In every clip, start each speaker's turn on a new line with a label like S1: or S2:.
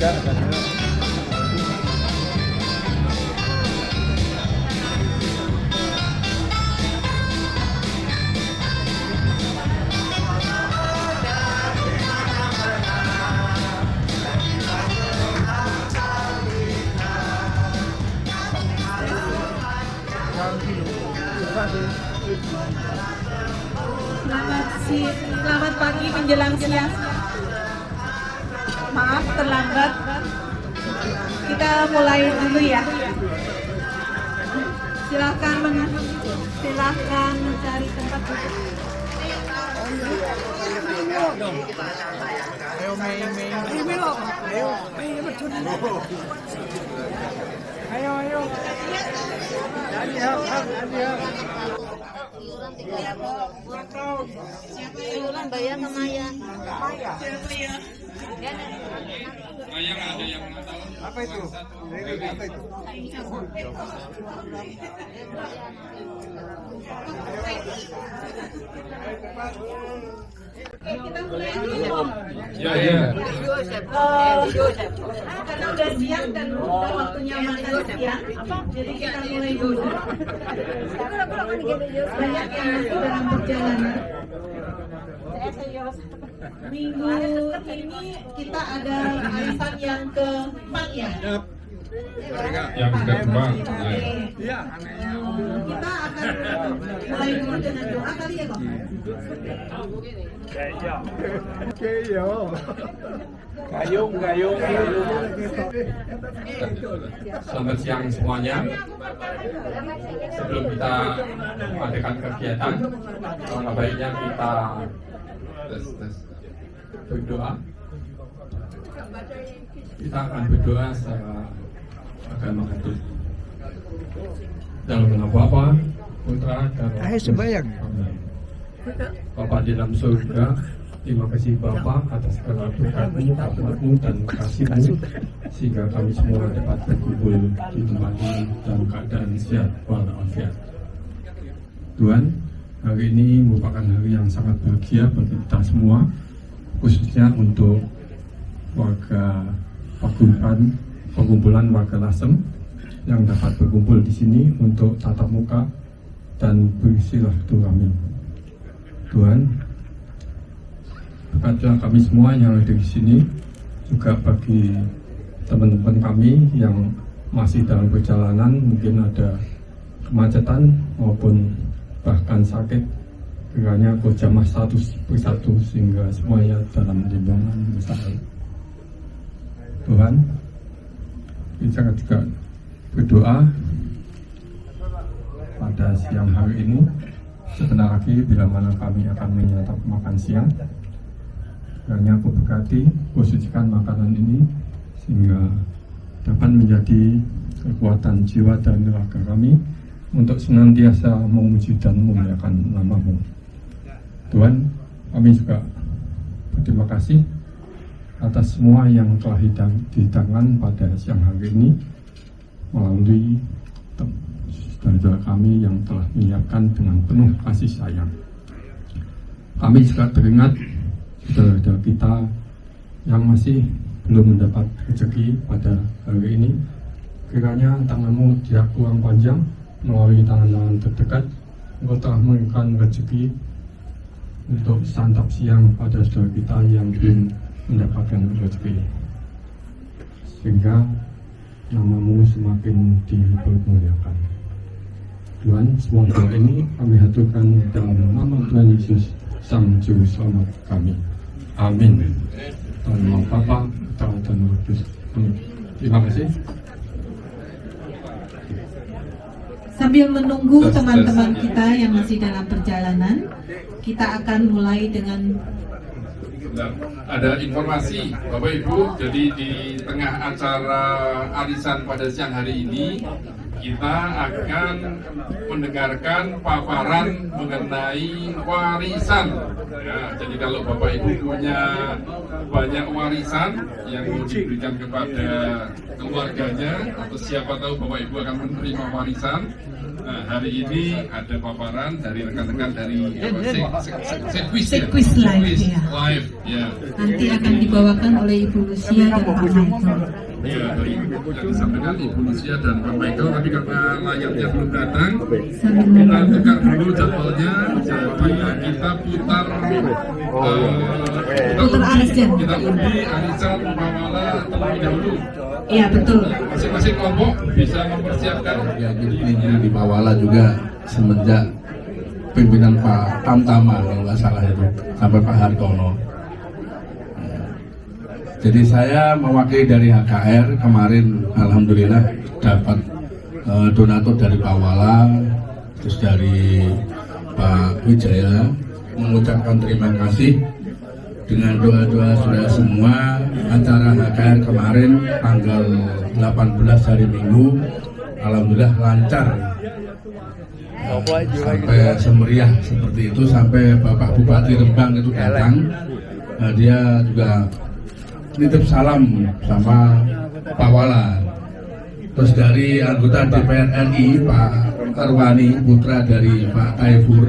S1: Selamat pagi menjelang siang. Maaf terlambat. Kita mulai dulu ya. Silakan mencari tempat duduk.
S2: Ayo.
S3: Iuran bayar ke Maya.
S4: Yang ada yang mau tahu
S2: Apa itu? Apa itu?
S1: Kita mulai dulu.
S4: ya.
S1: Karena udah siang dan udah waktunya makan siang, jadi kita mulai dulu. Banyak yang masih dalam perjalanan. Minggu ini kita ada arisan yang keempat ya.
S4: Yang kedua
S2: Iya.
S1: Kita akan mulai dulu dengan doa kali ya, Kok?
S2: Gayung.
S4: Selamat siang semuanya. Sebelum kita mengadakan kegiatan, alangkah baiknya kita berdoa. Kita akan berdoa secara agama Katolik. Dalam nama Bapa, Putra, dan Roh Kudus. Amin. Bapa di dalam surga, terima kasih Bapa atas segala berkat-Mu, rahmat-Mu, dan kasih-Mu, sehingga kami semua dapat berkumpul di tempat ini dalam keadaan sehat walafiat. Tuhan, hari ini merupakan hari yang sangat bahagia bagi kita semua, khususnya untuk warga pengumpulan warga Lasem yang dapat berkumpul di sini untuk tatap muka dan bersilaturahmi. Tuhan, berkatilah kami semua yang ada di sini, juga bagi teman-teman kami yang masih dalam perjalanan, mungkin ada kemacetan maupun bahkan sakit, kiranya Kau jamah satu persatu sehingga semuanya dalam lindungan besar. Tuhan, kita juga berdoa pada siang hari ini. Sebentar lagi bila mana kami akan menyantap makan siang, kiranya Kau berkati, Kau sucikan makanan ini sehingga dapat menjadi kekuatan jiwa dan raga kami untuk senantiasa memuji dan memuliakan nama-Mu. Tuhan, kami juga berterima kasih atas semua yang telah dihidangkan pada siang hari ini melalui saudara kami yang telah menyiapkan dengan penuh kasih sayang. Kami juga teringat saudara kita yang masih belum mendapat rezeki pada hari ini. Kiranya tangan-Mu tidak kurang panjang, melalui tangan-tangan terdekat Engkau telah memberikan rezeki untuk santap siang pada saudara kita yang belum mendapatkan rezeki, sehingga nama-Mu semakin dipermuliakan. Tuhan, semua doa ini kami haturkan dalam nama Tuhan Yesus, Sang Juru Selamat kami. Amin. Dalam nama Bapa, Putra, dan Roh Kudus. Amin. Terima kasih.
S1: Sambil menunggu teman-teman kita yang masih dalam perjalanan, kita akan mulai dengan
S4: ada informasi Bapak Ibu, jadi di tengah acara arisan pada siang hari ini kita akan mendengarkan paparan mengenai warisan. Ya, jadi kalau Bapak Ibu punya banyak warisan yang mau diberikan kepada keluarganya atau siapa tahu Bapak Ibu akan menerima warisan,
S5: Nah, hari ini ada paparan dari rekan-rekan dari Sekwis
S1: Sekwis Live, ya.
S5: Live, ya.
S1: Nanti akan dibawakan oleh Ibu Lucia dan Pak Michael.
S5: Ya, dari yang disampaikan Ibu Lucia dan Pak Michael, tapi karena layarnya belum datang,
S1: Sambil
S5: kita
S1: menunggu.
S5: tukar dulu jadwalnya. Jadi kita putar
S1: Putar Arsjan.
S5: kita undi Arisan Mawala terlebih dahulu.
S1: Iya betul.
S5: Masing-masing kelompok bisa mempersiapkan.
S6: Ya, jadi di Mawala juga semenjak pimpinan Pak Tamtama kalau nggak salah itu sampai Pak Hartono. Jadi saya mewakili dari HKR kemarin, alhamdulillah dapat donatur dari Pak Wala, terus dari Pak Wijaya, mengucapkan terima kasih dengan doa-doa sudah semua. Acara HKR kemarin tanggal 18 hari Minggu, alhamdulillah lancar. Sampai semeriah seperti itu, sampai Bapak Bupati Rembang itu datang. Dia juga nitip salam sama Pak Wala. Terus dari anggota DPR RI Pak Arwani, putra dari Pak Taifur,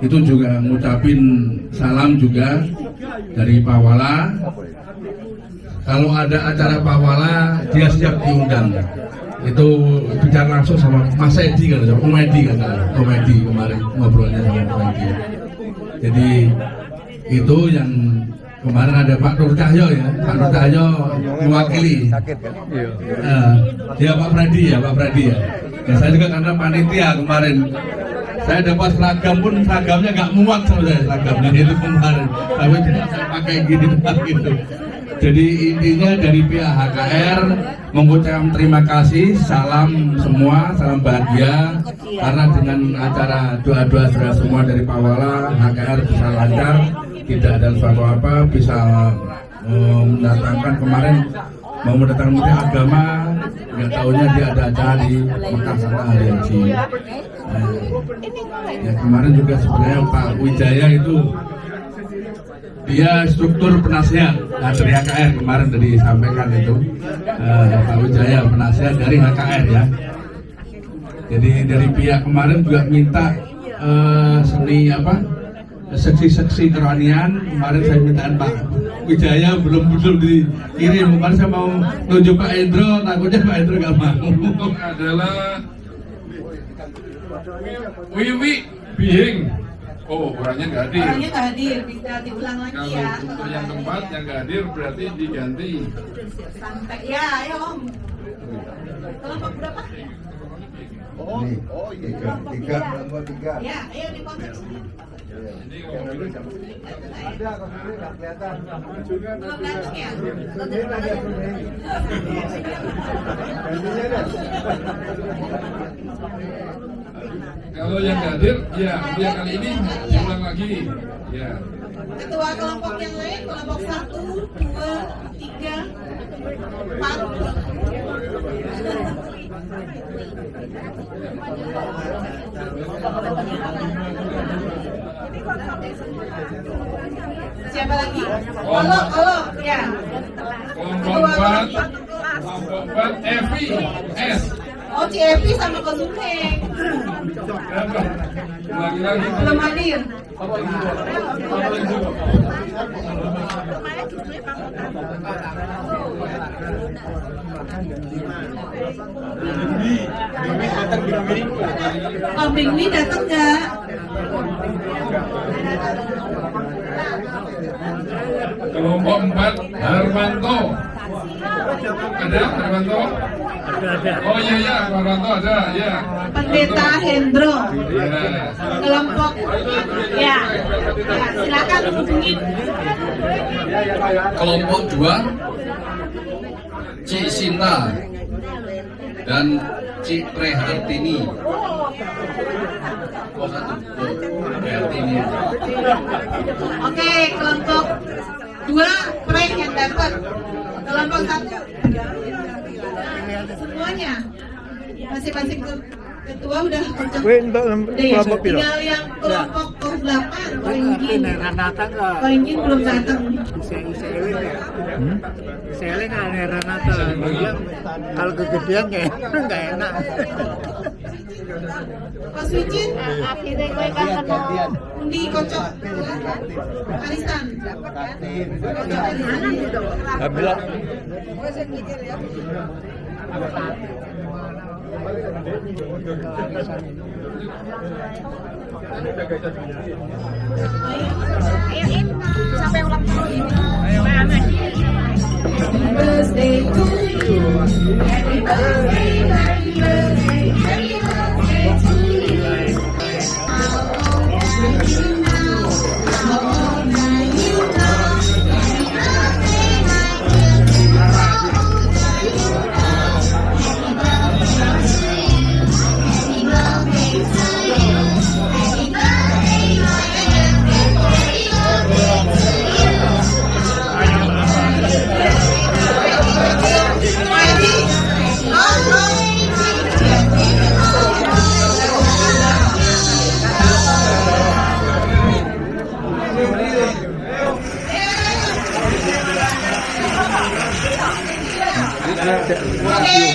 S6: itu juga ngucapin salam juga dari Pak Wala. Kalau ada acara Pak Wala, dia siap diundang. Itu bicara langsung sama Mas Edi kan, komedi kan, komedi kemarin ngobrolnya sama komedi. Jadi itu yang kemarin ada Pak Nur Cahyo ya, Pak Nur Cahyo mewakili. Ya Pak Freddy ya, Pak Freddy ya. Ya saya juga karena panitia kemarin, saya dapat seragam pun seragamnya nggak muat sama saya seragamnya itu kemarin. Tapi tidak saya pakai gini gitu. Jadi intinya dari pihak HKR mengucapkan terima kasih, salam semua, salam bahagia. Karena dengan acara doa-doa sudah semua dari Pak Wala, HKR bisa lancar. Tidak ada suatu apa, bisa mendatangkan kemarin mau mendatangkan Menteri Agama, nggak tahunya dia ada acara di Mekah sana hari haji. Ya kemarin juga sebenarnya Pak Wijaya itu dia struktur penasihat dari HKR kemarin tadi disampaikan itu, Pak Wijaya penasihat dari HKR ya. Jadi dari pihak kemarin juga minta seni apa? Seksi-seksi kerohanian. Kemarin saya mintaan Pak Wijaya belum dikirim. Kemarin saya mau nunjuk Pak Endro, takutnya Pak Endro nggak mau.
S5: Adalah Wiwi Bihing. Oh, orangnya nggak hadir.
S1: Orangnya nggak hadir, bisa diulang lagi
S5: Kalau
S1: ya.
S5: untuk yang keempat yang nggak hadir berarti diganti.
S1: Santai ya, ayo Om. Kelompok berapa?
S2: Tiga.
S1: Ya, ayo di konteks.
S2: Ada kalau ini nggak kelihatan.
S1: Belum datang ya?
S5: Kalau yang nggak hadir, ya yang kali ini diulang lagi. Ya.
S1: Ketua kelompok yang lain, kelompok 1, 2, 3, 4. Siapa lagi? Kalau ya.
S5: Kelompok 4 Evi S.
S1: Oh, Evi sama Kosuke.
S5: Lagi-lagi.
S1: Belum hadir. Oh, Bingwi datang nggak?
S5: Kelompok 4 Harmanto. Ada Harmanto? Oh iya ya, Harmanto ada ya.
S1: Pendeta Hendro.
S5: Ya.
S1: Kelompok ya. Silakan hubungi.
S6: Kelompok 2 Cik Sinta dan Cik Rehartini. Oh satu, Rehartini.
S1: Oke, kelompok 2 prank yang dapat. Kelompok 1 semuanya. Masing-masing ketua udah ya. Tinggal yang kelompok 8 Koinjin belum datang.
S7: Seleng ada Renata, kalau kegedean kayak nggak enak.
S1: Pak Suicin,
S3: Akhirnya gue kan kenal.
S1: undi kocok. Arisan.
S3: Sampai ulang tahun.
S1: Birthday to you. Happy birthday, happy birthday, happy birthday to you. How old are you now? How old are you now? Happy birthday, my dear. How old are you now? Happy birthday to you. Happy birthday, my dear. Happy birthday to Oke,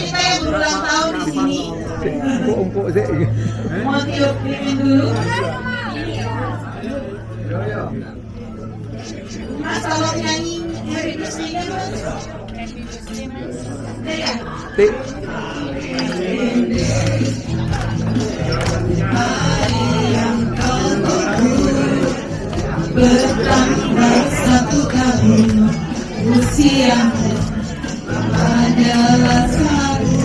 S1: kita yang berulang tahun di sini. Mau tiup lilin dulu. Mas, tolong nyanyi Happy Birthday, Mas. Ya. Bertambah 1 tahun usia adalah satu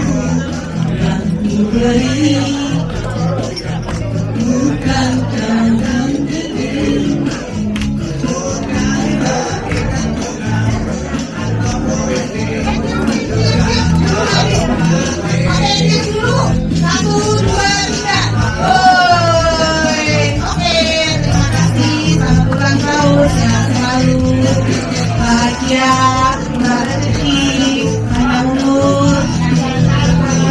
S1: yang diberi, bukan tangan diri. Oke, dulu 1, 2, 3. Oke, terima kasih. Selamat ulang tahun, sehat selalu, bahagia, murah rezeki, panjang umur,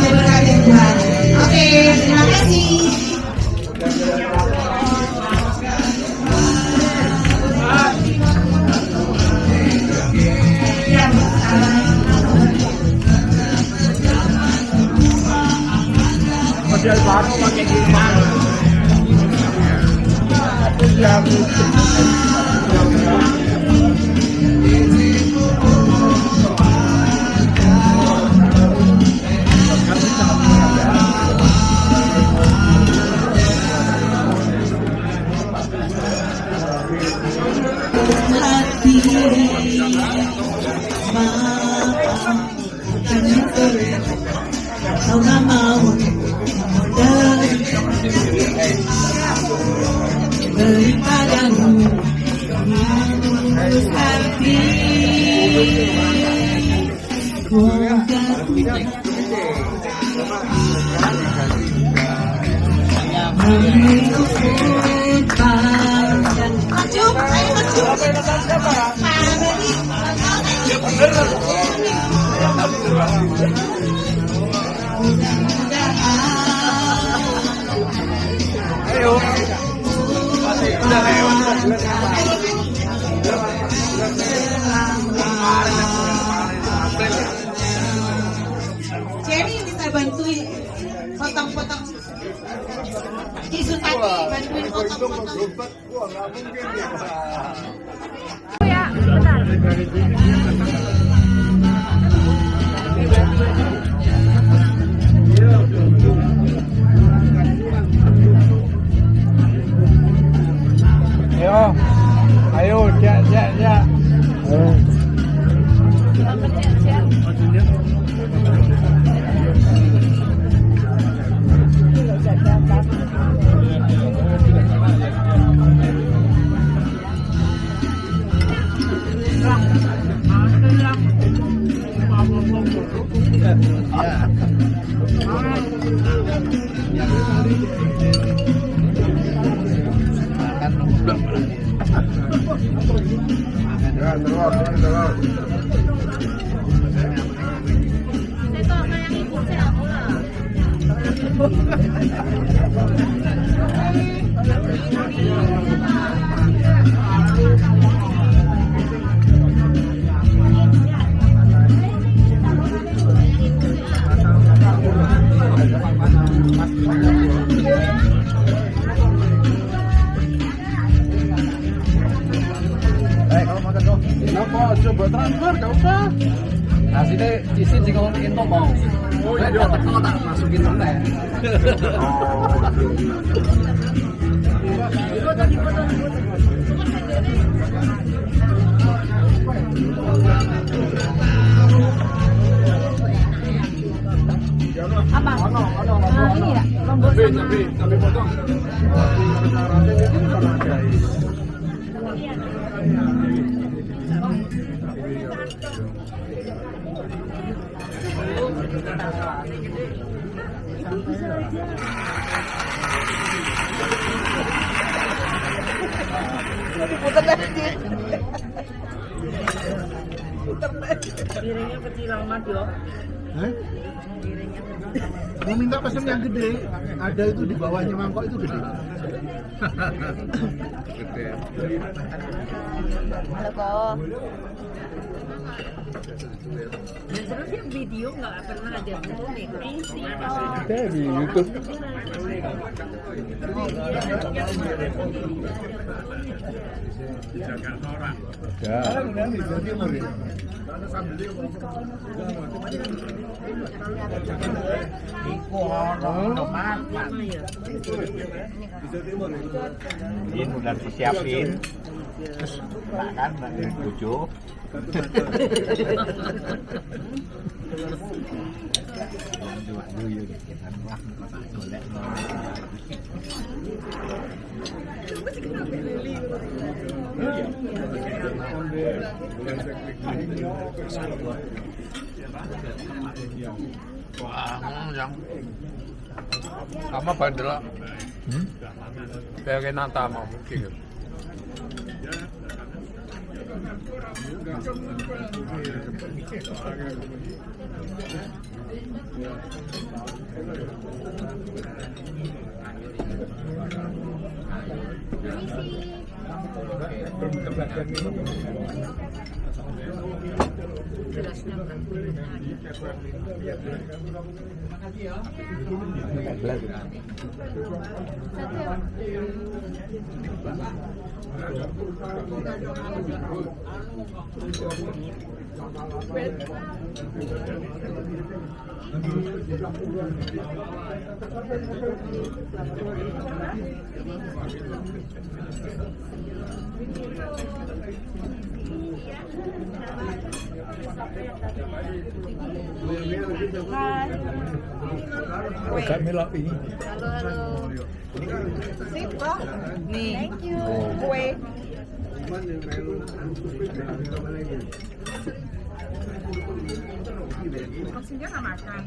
S1: berkati Tuhan. Oke, terima kasih. Hati kau gak mau daripadamu hati
S2: Ayo. Udah lewat.
S1: Jerry bisa bantuin potong-potong. Cisu tadi bantuin potong-potong.
S2: Wah, nggak mungkin ya.
S3: Ya, benar.
S2: Ayo, ya.
S3: Terima kasih.
S2: Aslinya isi sih kalau itu mau. Saya teko tak masukin teh.
S3: Apa? Ini ya, lombok sama
S2: potong.
S3: piringnya kecil amat yo.
S7: Mau minta pesen yang gede, ada itu di bawahnya mangkok itu gede.
S3: Halo kok. Terus yang video nggak pernah ada nih.
S2: Ada di YouTube.
S8: Ini udah disiapin, terus kan dari tujuh.
S2: Sama bandel. Kayak nanta mau mungkin.
S3: Hai.
S2: Melok ini.
S3: Halo. Sip kok. Nih. Thank you. Kue. Maksudnya nggak makan.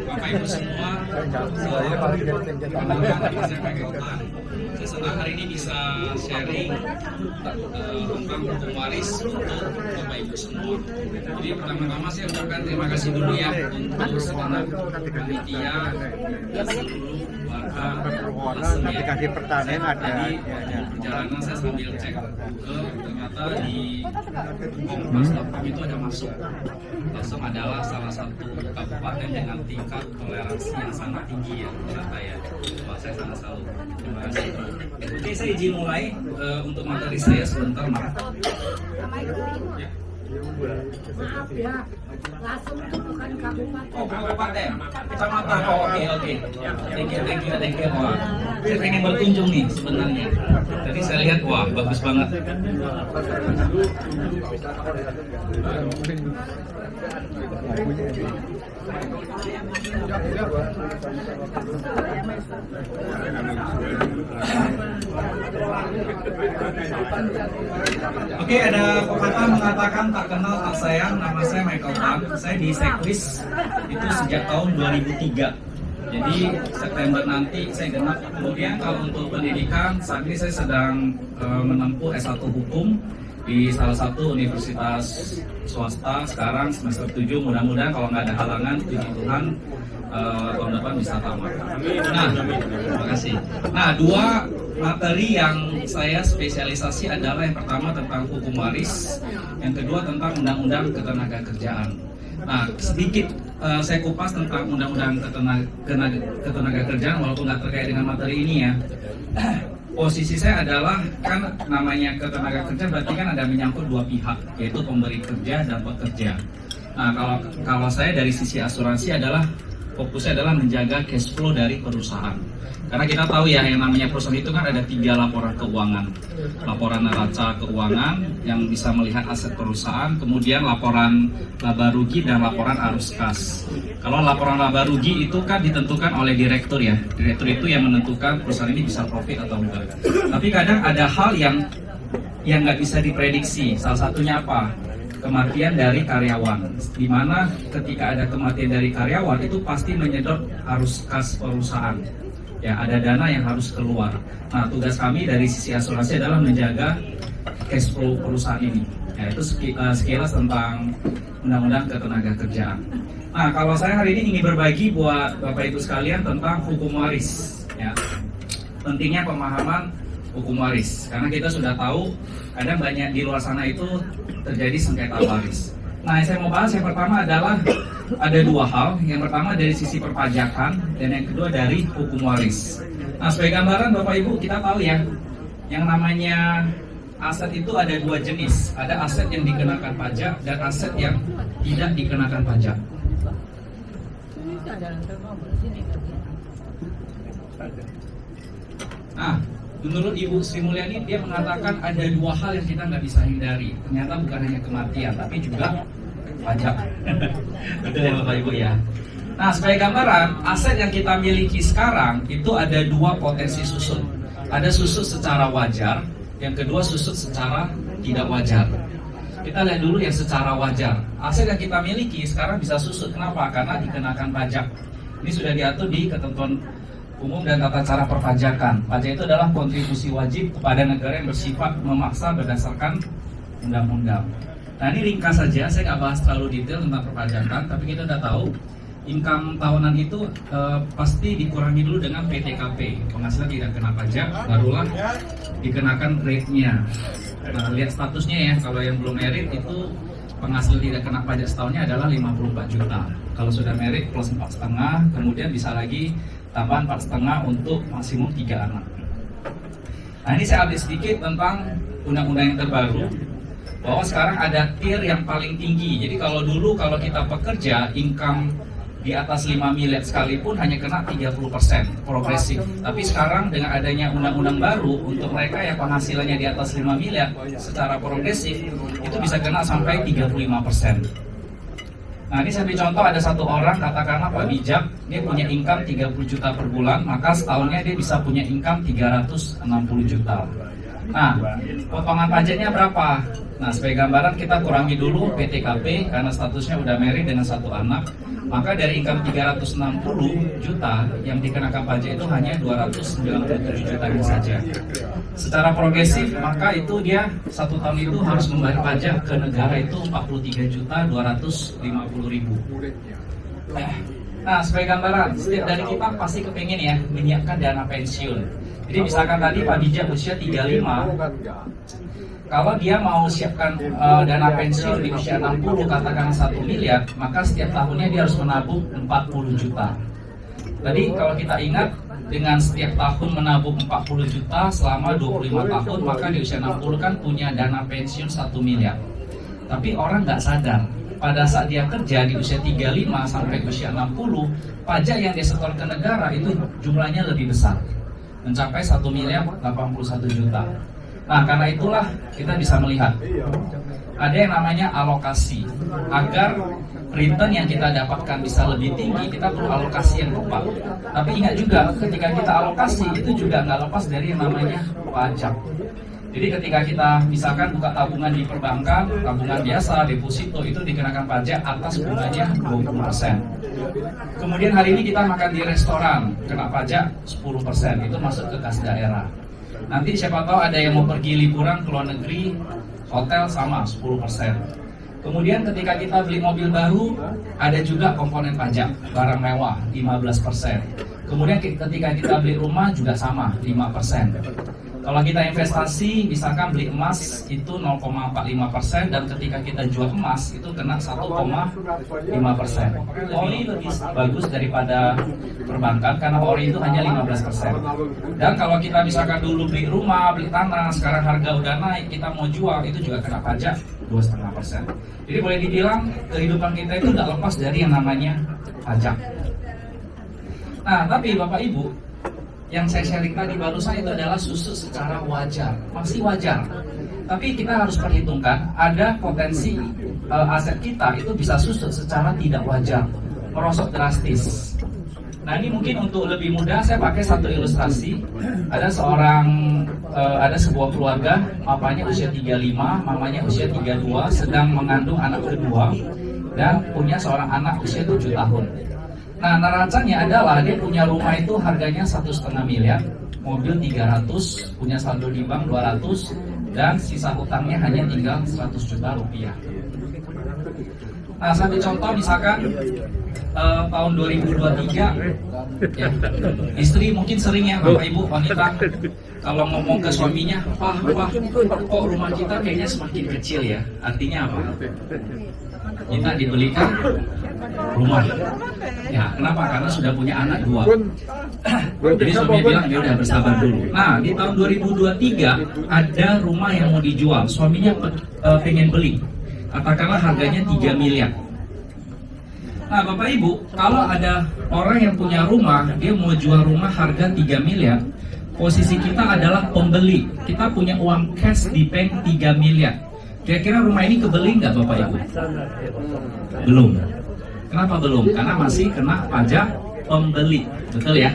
S9: Bapak Ibu semua, saya senang hari ini bisa sharing tentang hukum waris untuk Bapak Ibu semua. Jadi pertama-tama saya ucapkan terima kasih dulu ya untuk segenap panitia, seluruh warga,
S8: aplikasi pertanian ada.
S9: Perjalanan saya sambil cek ternyata di Kompas.com itu ada masuk. Langsung adalah salah satu kabupaten dengan tingkat toleransi yang sangat tinggi ya ternyata ya. Wah, saya sangat salut. Terima kasih. Oke, saya izin mulai untuk materi saya sebentar, maaf. Ya.
S3: Maaf ya, langsung itu bukan kabupaten.
S9: Oh, kabupaten, kecamatan. Oh, oke. Thank you. Wah, saya pengen berkunjung nih sebenarnya. Tadi saya lihat, wah, bagus banget. Oke, ada pepatah mengatakan tak kenal tak sayang. Nama saya Michael Tan. Saya di Sekwis itu sejak tahun 2003. Jadi September nanti saya genap. Kemudian kalau untuk pendidikan, saat ini saya sedang menempuh S1 Hukum di salah satu universitas swasta. Sekarang semester 7, mudah-mudahan kalau nggak ada halangan, puji Tuhan tahun depan bisa tamat. Nah, terima kasih. Nah, materi yang saya spesialisasi adalah yang pertama tentang hukum waris, yang kedua tentang undang-undang ketenagakerjaan. Nah, sedikit saya kupas tentang undang-undang ketenagakerjaan walaupun nggak terkait dengan materi ini ya. Posisi saya adalah, kan namanya ketenagakerjaan berarti kan ada menyangkut dua pihak, yaitu pemberi kerja dan pekerja. Nah, kalau saya dari sisi asuransi adalah fokusnya adalah menjaga cash flow dari perusahaan. Karena kita tahu ya, yang namanya perusahaan itu kan ada 3 laporan keuangan. Laporan neraca keuangan yang bisa melihat aset perusahaan, kemudian laporan laba rugi dan laporan arus kas. Kalau laporan laba rugi itu kan ditentukan oleh direktur ya. Direktur itu yang menentukan perusahaan ini bisa profit atau enggak. Tapi kadang ada hal yang nggak bisa diprediksi. Salah satunya apa? Kematian dari karyawan, di mana ketika ada kematian dari karyawan itu pasti menyedot arus kas perusahaan. Ya, ada dana yang harus keluar. Nah, tugas kami dari sisi asuransi adalah menjaga cash flow perusahaan ini. Ya, itu sekilas tentang undang-undang ketenagakerjaan. Nah, kalau saya hari ini ingin berbagi buat Bapak Ibu sekalian tentang hukum waris. Ya, pentingnya pemahaman hukum waris, karena kita sudah tahu kadang banyak di luar sana itu terjadi sengketa waris. Nah, yang saya mau bahas yang pertama adalah ada 2 hal. Yang pertama dari sisi perpajakan dan yang kedua dari hukum waris. Nah, sebagai gambaran Bapak Ibu, kita tahu ya, yang namanya aset itu ada 2 jenis. Ada aset yang dikenakan pajak dan aset yang tidak dikenakan pajak. Nah, menurut Ibu Sri Mulyani, dia mengatakan ada 2 hal yang kita nggak bisa hindari. Ternyata bukan hanya kematian, tapi juga pajak. Betul ya Bapak Ibu ya. Nah, sebagai gambaran, aset yang kita miliki sekarang itu ada 2 potensi susut. Ada susut secara wajar, yang kedua susut secara tidak wajar. Kita lihat dulu yang secara wajar. Aset yang kita miliki sekarang bisa susut. Kenapa? Karena dikenakan pajak. Ini sudah diatur di Ketentuan Umum dan Tata Cara Perpajakan. Pajak itu adalah kontribusi wajib kepada negara yang bersifat memaksa berdasarkan undang-undang. Nah, ini ringkas saja, saya nggak bahas terlalu detail tentang perpajakan, tapi kita udah tahu income tahunan itu pasti dikurangi dulu dengan PTKP, penghasilan tidak kena pajak, barulah dikenakan rate-nya. Nah, lihat statusnya ya, kalau yang belum merit itu penghasilan tidak kena pajak setahunnya adalah 54 juta. Kalau sudah merit plus 4,5, kemudian bisa lagi tambahan 4,5 untuk maksimum 3 anak. Nah, ini saya update sedikit tentang undang-undang yang terbaru, bahwa sekarang ada tier yang paling tinggi. Jadi kalau dulu kalau kita pekerja income di atas 5 miliar sekalipun hanya kena 30% progresif. Tapi sekarang dengan adanya undang-undang baru, untuk mereka yang penghasilannya di atas 5 miliar secara progresif itu bisa kena sampai 35%. Nah, ini saya beri contoh, ada satu orang, katakanlah Pak Bijak, dia punya income 30 juta per bulan, maka setahunnya dia bisa punya income 360 juta. Nah, potongan pajaknya berapa? Nah, sebagai gambaran kita kurangi dulu PTKP karena statusnya udah married dengan 1 anak. Maka dari income 360 juta yang dikenakan pajak itu hanya 297 juta saja. Secara progresif, maka itu dia 1 tahun itu harus membayar pajak ke negara itu 43.250.000. Nah, sebagai gambaran, setiap dari kita pasti kepengen ya menyiapkan dana pensiun. Jadi misalkan tadi Pak Bijak usia 35, kalau dia mau siapkan dana pensiun di usia 60 katakan 1 miliar, maka setiap tahunnya dia harus menabung 40 juta. Tadi kalau kita ingat, dengan setiap tahun menabung 40 juta selama 25 tahun, maka di usia 60 kan punya dana pensiun 1 miliar. Tapi orang nggak sadar, pada saat dia kerja di usia 35 sampai usia 60, pajak yang dia setor ke negara itu jumlahnya lebih besar, mencapai 1 miliar 81 juta. Nah, karena itulah kita bisa melihat ada yang namanya alokasi. Agar return yang kita dapatkan bisa lebih tinggi, kita perlu alokasi yang tepat. Tapi ingat juga, ketika kita alokasi itu juga nggak lepas dari yang namanya pajak. Jadi ketika kita misalkan buka tabungan di perbankan, tabungan biasa, deposito, itu dikenakan pajak atas bunganya 20%. Kemudian hari ini kita makan di restoran, kena pajak 10%, itu masuk ke kas daerah. Nanti siapa tahu ada yang mau pergi liburan ke luar negeri, hotel sama 10%. Kemudian ketika kita beli mobil baru, ada juga komponen pajak, barang mewah 15%. Kemudian ketika kita beli rumah juga sama, 5%. Kalau kita investasi, misalkan beli emas itu 0,45%, dan ketika kita jual emas itu kena 1,5%. Ori lebih bagus daripada perbankan karena ori itu hanya 15%. Dan kalau kita misalkan dulu beli rumah, beli tanah, sekarang harga udah naik, kita mau jual itu juga kena pajak 2,5%. Jadi boleh dibilang kehidupan kita itu tidak lepas dari yang namanya pajak. Nah, tapi Bapak Ibu, yang saya sharing tadi barusan itu adalah susut secara wajar, masih wajar. Tapi kita harus perhitungkan ada potensi aset kita itu bisa susut secara tidak wajar, merosot drastis. Nah, ini mungkin untuk lebih mudah saya pakai satu ilustrasi. Ada sebuah keluarga, papanya usia 35, mamanya usia 32, sedang mengandung anak kedua dan punya seorang anak usia 7 tahun. Nah, neracanya adalah dia punya rumah itu harganya 1,5 miliar, mobil 300, punya saldo di bank 200, dan sisa hutangnya hanya tinggal 100 juta rupiah. Nah, sambil contoh misalkan tahun 2023, ya, istri mungkin sering ya Bapak Ibu wanita kalau ngomong ke suaminya, Pak, kok rumah kita kayaknya semakin kecil ya? Artinya apa? Kita dibelikan rumah. Ya, kenapa? Karena sudah punya anak 2. Jadi suami bilang dia udah bersabar dulu. Nah, di tahun 2023 ada rumah yang mau dijual. Suaminya pengen beli. Katakanlah harganya 3 miliar. Nah, Bapak Ibu, kalau ada orang yang punya rumah, dia mau jual rumah harga 3 miliar, posisi kita adalah pembeli. Kita punya uang cash di bank 3 miliar. Kira-kira rumah ini kebeli nggak Bapak Ibu? Belum. Kenapa belum? Karena masih kena pajak pembeli. Betul ya?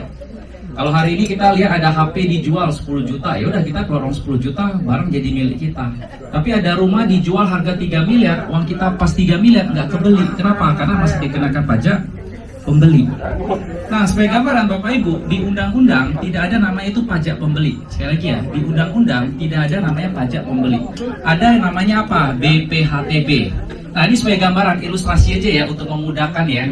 S9: Kalau hari ini kita lihat ada HP dijual 10 juta, ya udah kita keluar uang 10 juta, barang jadi milik kita. Tapi ada rumah dijual harga 3 miliar, uang kita pas 3 miliar nggak kebeli. Kenapa? Karena masih dikenakan pajak pembeli. Nah, sebagai gambaran Bapak Ibu, di undang-undang tidak ada namanya itu pajak pembeli. Sekali lagi ya, di undang-undang tidak ada namanya pajak pembeli. Ada yang namanya apa? BPHTB. Nah, ini sebagai gambaran ilustrasi aja ya untuk memudahkan ya.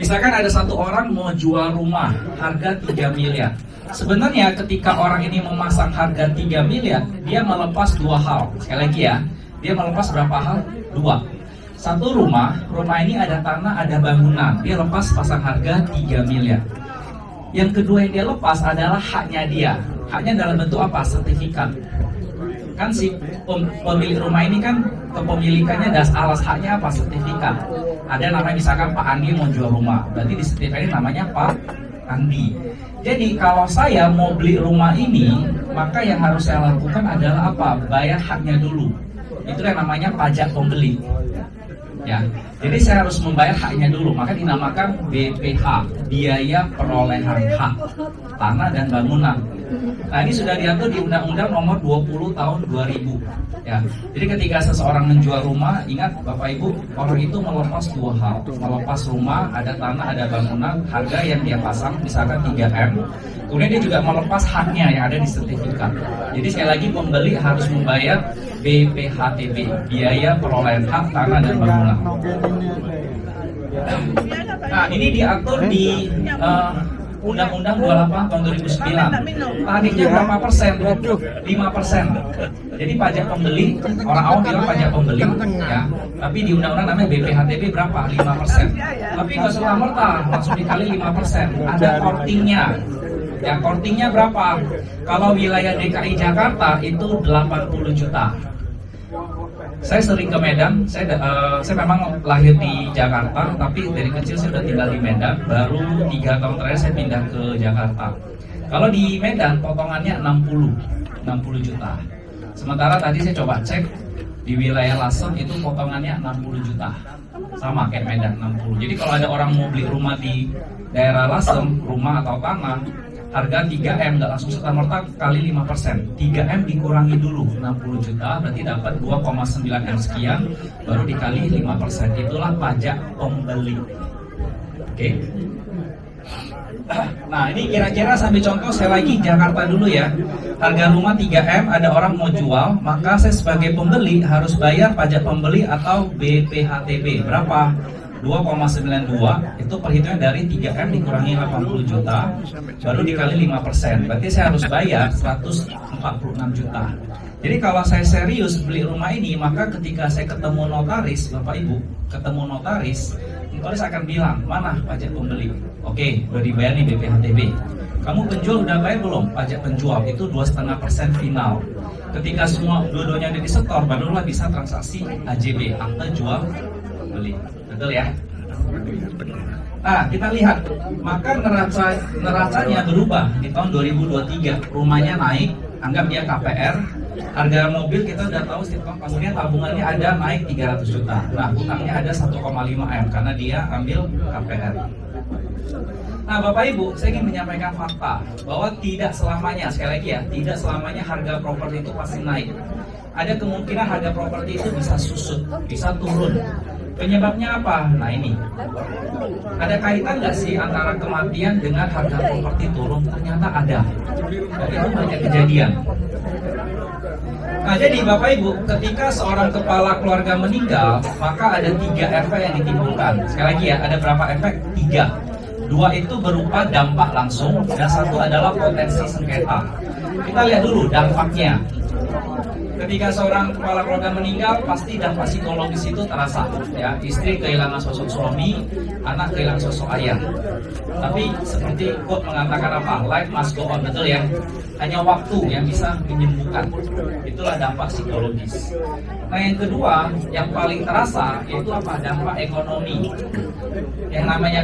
S9: Misalkan ada satu orang mau jual rumah harga 3 miliar. Sebenarnya ketika orang ini memasang harga 3 miliar, dia melepas 2 hal. Sekali lagi ya, dia melepas berapa hal? 2. Satu rumah ini ada tanah, ada bangunan. Dia lepas pasang harga 3 miliar. Yang kedua yang dia lepas adalah haknya dia. Haknya dalam bentuk apa? Sertifikat. Kan si pemilik rumah ini kan kepemilikannya alas haknya apa? Sertifikat. Ada namanya misalkan Pak Andi mau jual rumah, berarti di sertifikat ini namanya Pak Andi. Jadi kalau saya mau beli rumah ini, maka yang harus saya lakukan adalah apa? Bayar haknya dulu. Itu yang namanya pajak pembeli. Ya, jadi saya harus membayar haknya dulu, maka dinamakan BPH, biaya perolehan hak tanah dan bangunan. Nah, ini sudah diatur di Undang-Undang Nomor 20 Tahun 2000. Ya, jadi ketika seseorang menjual rumah, ingat Bapak Ibu, orang itu melepas 2 hal, melepas rumah, ada tanah, ada bangunan, harga yang dia pasang misalkan 3M. Kemudian dia juga melepas haknya yang ada di sertifikat. Jadi sekali lagi pembeli harus membayar BPHTB, biaya perolehan hak tanah dan bangunan. Nah, ini diatur di Undang-Undang 28 tahun 2009. Tarifnya berapa persen? 5%. Jadi pajak pembeli, orang awam bilang pajak pembeli, ya. Tapi di undang-undang namanya BPHTB berapa? 5%. Tapi nggak serta-merta langsung dikali 5%. Ada kortingnya. Ya, kortingnya berapa? Kalau wilayah DKI Jakarta itu 80 juta. Saya sering ke Medan, saya memang lahir di Jakarta, tapi dari kecil saya sudah tinggal di Medan, baru 3 tahun terakhir saya pindah ke Jakarta. Kalau di Medan potongannya 60 juta. Sementara tadi saya coba cek di wilayah Lasem itu potongannya 60 juta. Sama kayak Medan 60. Jadi kalau ada orang mau beli rumah di daerah Lasem, rumah atau tanah, harga 3M nggak langsung serta-merta kali 5%. 3M dikurangi dulu 60 juta, berarti dapat 2,9M sekian, baru dikali 5%. Itulah pajak pembeli. Oke. Nah, ini kira-kira sambil contoh saya lagi Jakarta dulu ya. Harga rumah 3M, ada orang mau jual, maka saya sebagai pembeli harus bayar pajak pembeli atau BPHTB. Berapa? 2,92 itu perhitungan dari 3M dikurangi 80 juta baru dikali 5%, berarti saya harus bayar 146 juta. Jadi kalau saya serius beli rumah ini, maka ketika saya ketemu notaris, Bapak Ibu, ketemu notaris akan bilang, mana pajak pembeli? Oke, udah dibayar nih BPHTB. Kamu penjual udah bayar belum? Pajak penjual itu 2,5% final. Ketika semua dua-duanya udah disetor, barulah bisa transaksi AJB, akte jual beli. Betul ya? Nah, kita lihat, maka neracanya berubah di tahun 2023. Rumahnya naik, anggap dia KPR. Harga mobil kita udah tahu setiap tahun pastinya tabungannya ada naik 300 juta. Nah, hutangnya ada 1,5 M karena dia ambil KPR. Nah, Bapak Ibu, saya ingin menyampaikan fakta bahwa tidak selamanya, sekali lagi ya, tidak selamanya harga properti itu pasti naik. Ada kemungkinan harga properti itu bisa susut, bisa turun. Penyebabnya apa? Nah ini, ada kaitan nggak sih antara kematian dengan harga properti turun? Ternyata ada. Dan itu banyak kejadian. Nah jadi Bapak Ibu, ketika seorang kepala keluarga meninggal, maka ada 3 efek yang ditimbulkan. Sekali lagi ya, ada berapa efek? 3. 2 itu berupa dampak langsung, dan 1 adalah potensi sengketa. Kita lihat dulu dampaknya. Ketika seorang kepala keluarga meninggal, pasti dampak psikologis itu terasa. Ya, istri kehilangan sosok suami, anak kehilangan sosok ayah. Tapi seperti quote mengatakan apa? Life must go on, betul ya? Hanya waktu yang bisa menyembuhkan. Itulah dampak psikologis. Nah yang kedua, yang paling terasa yaitu apa? Dampak ekonomi. Yang namanya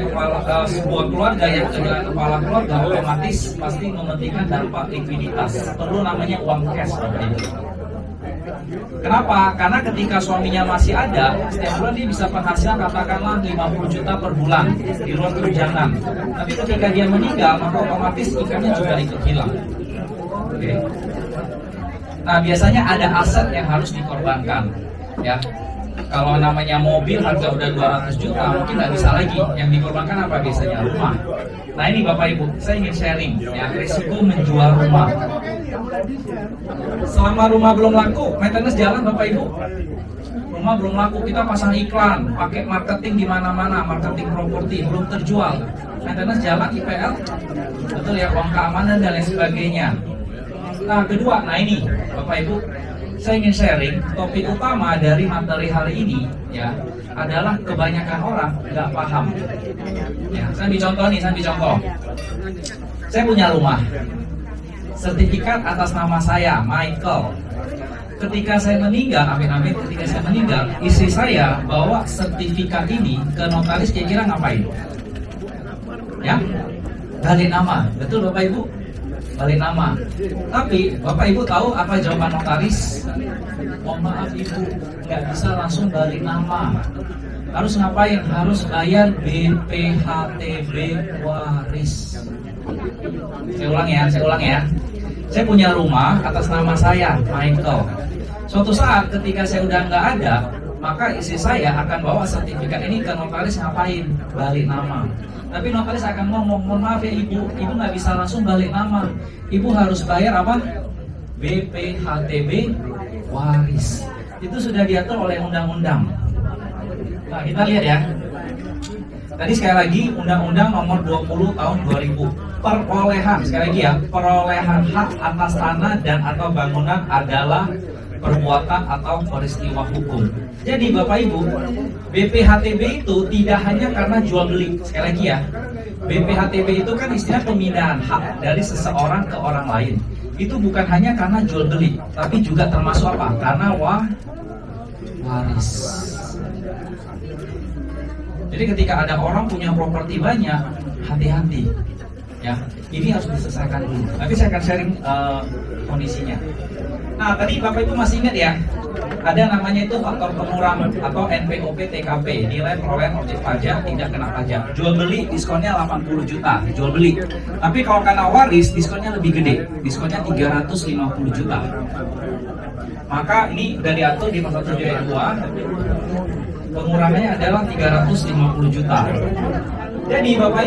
S9: sebuah keluarga yang kehilangan kepala keluarga otomatis pasti mementingkan dampak likuiditas. Perlu namanya uang cash, Bapak Ibu. Kenapa? Karena ketika suaminya masih ada, setiap bulan dia bisa penghasilan katakanlah 50 juta per bulan di luar tunjangan. Tapi ketika dia meninggal, maka otomatis ikannya juga ikut hilang. Oke. Nah biasanya ada aset yang harus dikorbankan. Ya, kalau namanya mobil harga udah 200 juta, mungkin nggak bisa lagi. Yang dikorbankan apa biasanya? Rumah. Nah ini Bapak Ibu, saya ingin sharing ya, risiko menjual rumah. Selama rumah belum laku, maintenance jalan Bapak Ibu. Rumah belum laku, kita pasang iklan, pakai marketing di mana-mana, marketing properti belum terjual. Maintenance jalan IPL, betul ya, uang keamanan dan lain sebagainya. Nah kedua, nah ini Bapak Ibu, saya ingin sharing topik utama dari materi hari ini ya adalah kebanyakan orang nggak paham. Ya, saya ambil contoh nih, saya punya rumah. Sertifikat atas nama saya, Michael. Ketika saya meninggal, amin-amin, ketika saya meninggal, istri saya bawa sertifikat ini ke notaris, kira-kira ngapain? Ya, balik nama, betul Bapak Ibu? Balik nama. Tapi Bapak Ibu tahu apa jawaban notaris? Oh maaf Ibu, nggak bisa langsung balik nama. Harus ngapain? Harus bayar BPHTB waris. Saya ulang ya. Saya punya rumah atas nama saya, Michael. Suatu saat ketika saya udah nggak ada, maka istri saya akan bawa sertifikat ini ke notaris, ngapain? Balik nama. Tapi notaris akan ngomong, mohon maaf ya Ibu nggak bisa langsung balik nama. Ibu harus bayar apa? BPHTB waris. Itu sudah diatur oleh undang-undang. Nah kita lihat ya. Tadi sekali lagi Undang-Undang Nomor 20 Tahun 2000. Perolehan, sekali lagi ya, perolehan hak atas tanah dan atau bangunan adalah perbuatan atau peristiwa hukum. Jadi Bapak Ibu, BPHTB itu tidak hanya karena jual beli. Sekali lagi ya, BPHTB itu kan istilah pemindahan hak dari seseorang ke orang lain. Itu bukan hanya karena jual beli, tapi juga termasuk apa? Karena waris. Jadi ketika ada orang punya properti banyak, hati-hati. Ya, ini harus diselesaikan dulu. Nanti saya akan sharing kondisinya. Nah, tadi Bapak Ibu masih ingat ya, ada namanya itu faktor pengurangan atau NPOP TKP, nilai perolehan objek pajak tidak kena pajak. Jual beli diskonnya 80 juta, jual beli. Tapi kalau karena waris diskonnya lebih gede, diskonnya 350 juta. Maka ini udah diatur di pasal 7 ayat 2. Pengurangannya adalah 350 juta. Jadi Bapak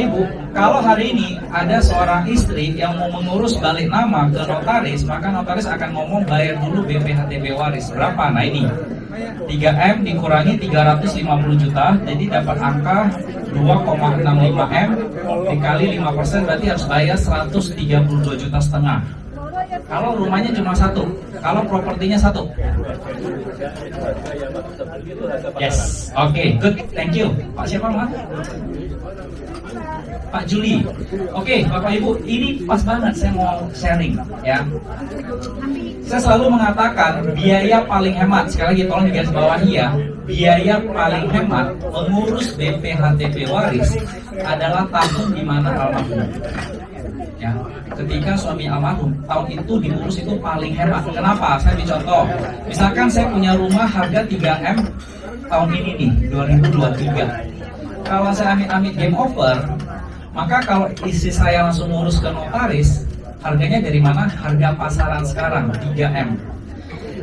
S9: Ibu, kalau hari ini ada seorang istri yang mau mengurus balik nama ke notaris, maka notaris akan ngomong bayar dulu BPHTB waris. Berapa? Nah ini 3M dikurangi 350 juta, jadi dapat angka 2,65M dikali 5% berarti harus bayar 132,5 juta. Kalau rumahnya cuma satu, kalau propertinya satu. Yes, oke, good, thank you. Pak siapa Mas? Pak Juli. Oke, Bapak Ibu, ini pas banget saya mau sharing ya. Saya selalu mengatakan biaya paling hemat, sekali lagi tolong digaris bawahi ya, biaya paling hemat mengurus BPHTB waris adalah tahun di mana almarhum. Ya, ketika suami almarhum, tahun itu diurus itu paling hemat. Kenapa? Saya beri contoh. Misalkan saya punya rumah harga 3M tahun ini nih, 2023. Kalau saya amit-amit game over, maka kalau istri saya langsung ngurus ke notaris, harganya dari mana? Harga pasaran sekarang 3M.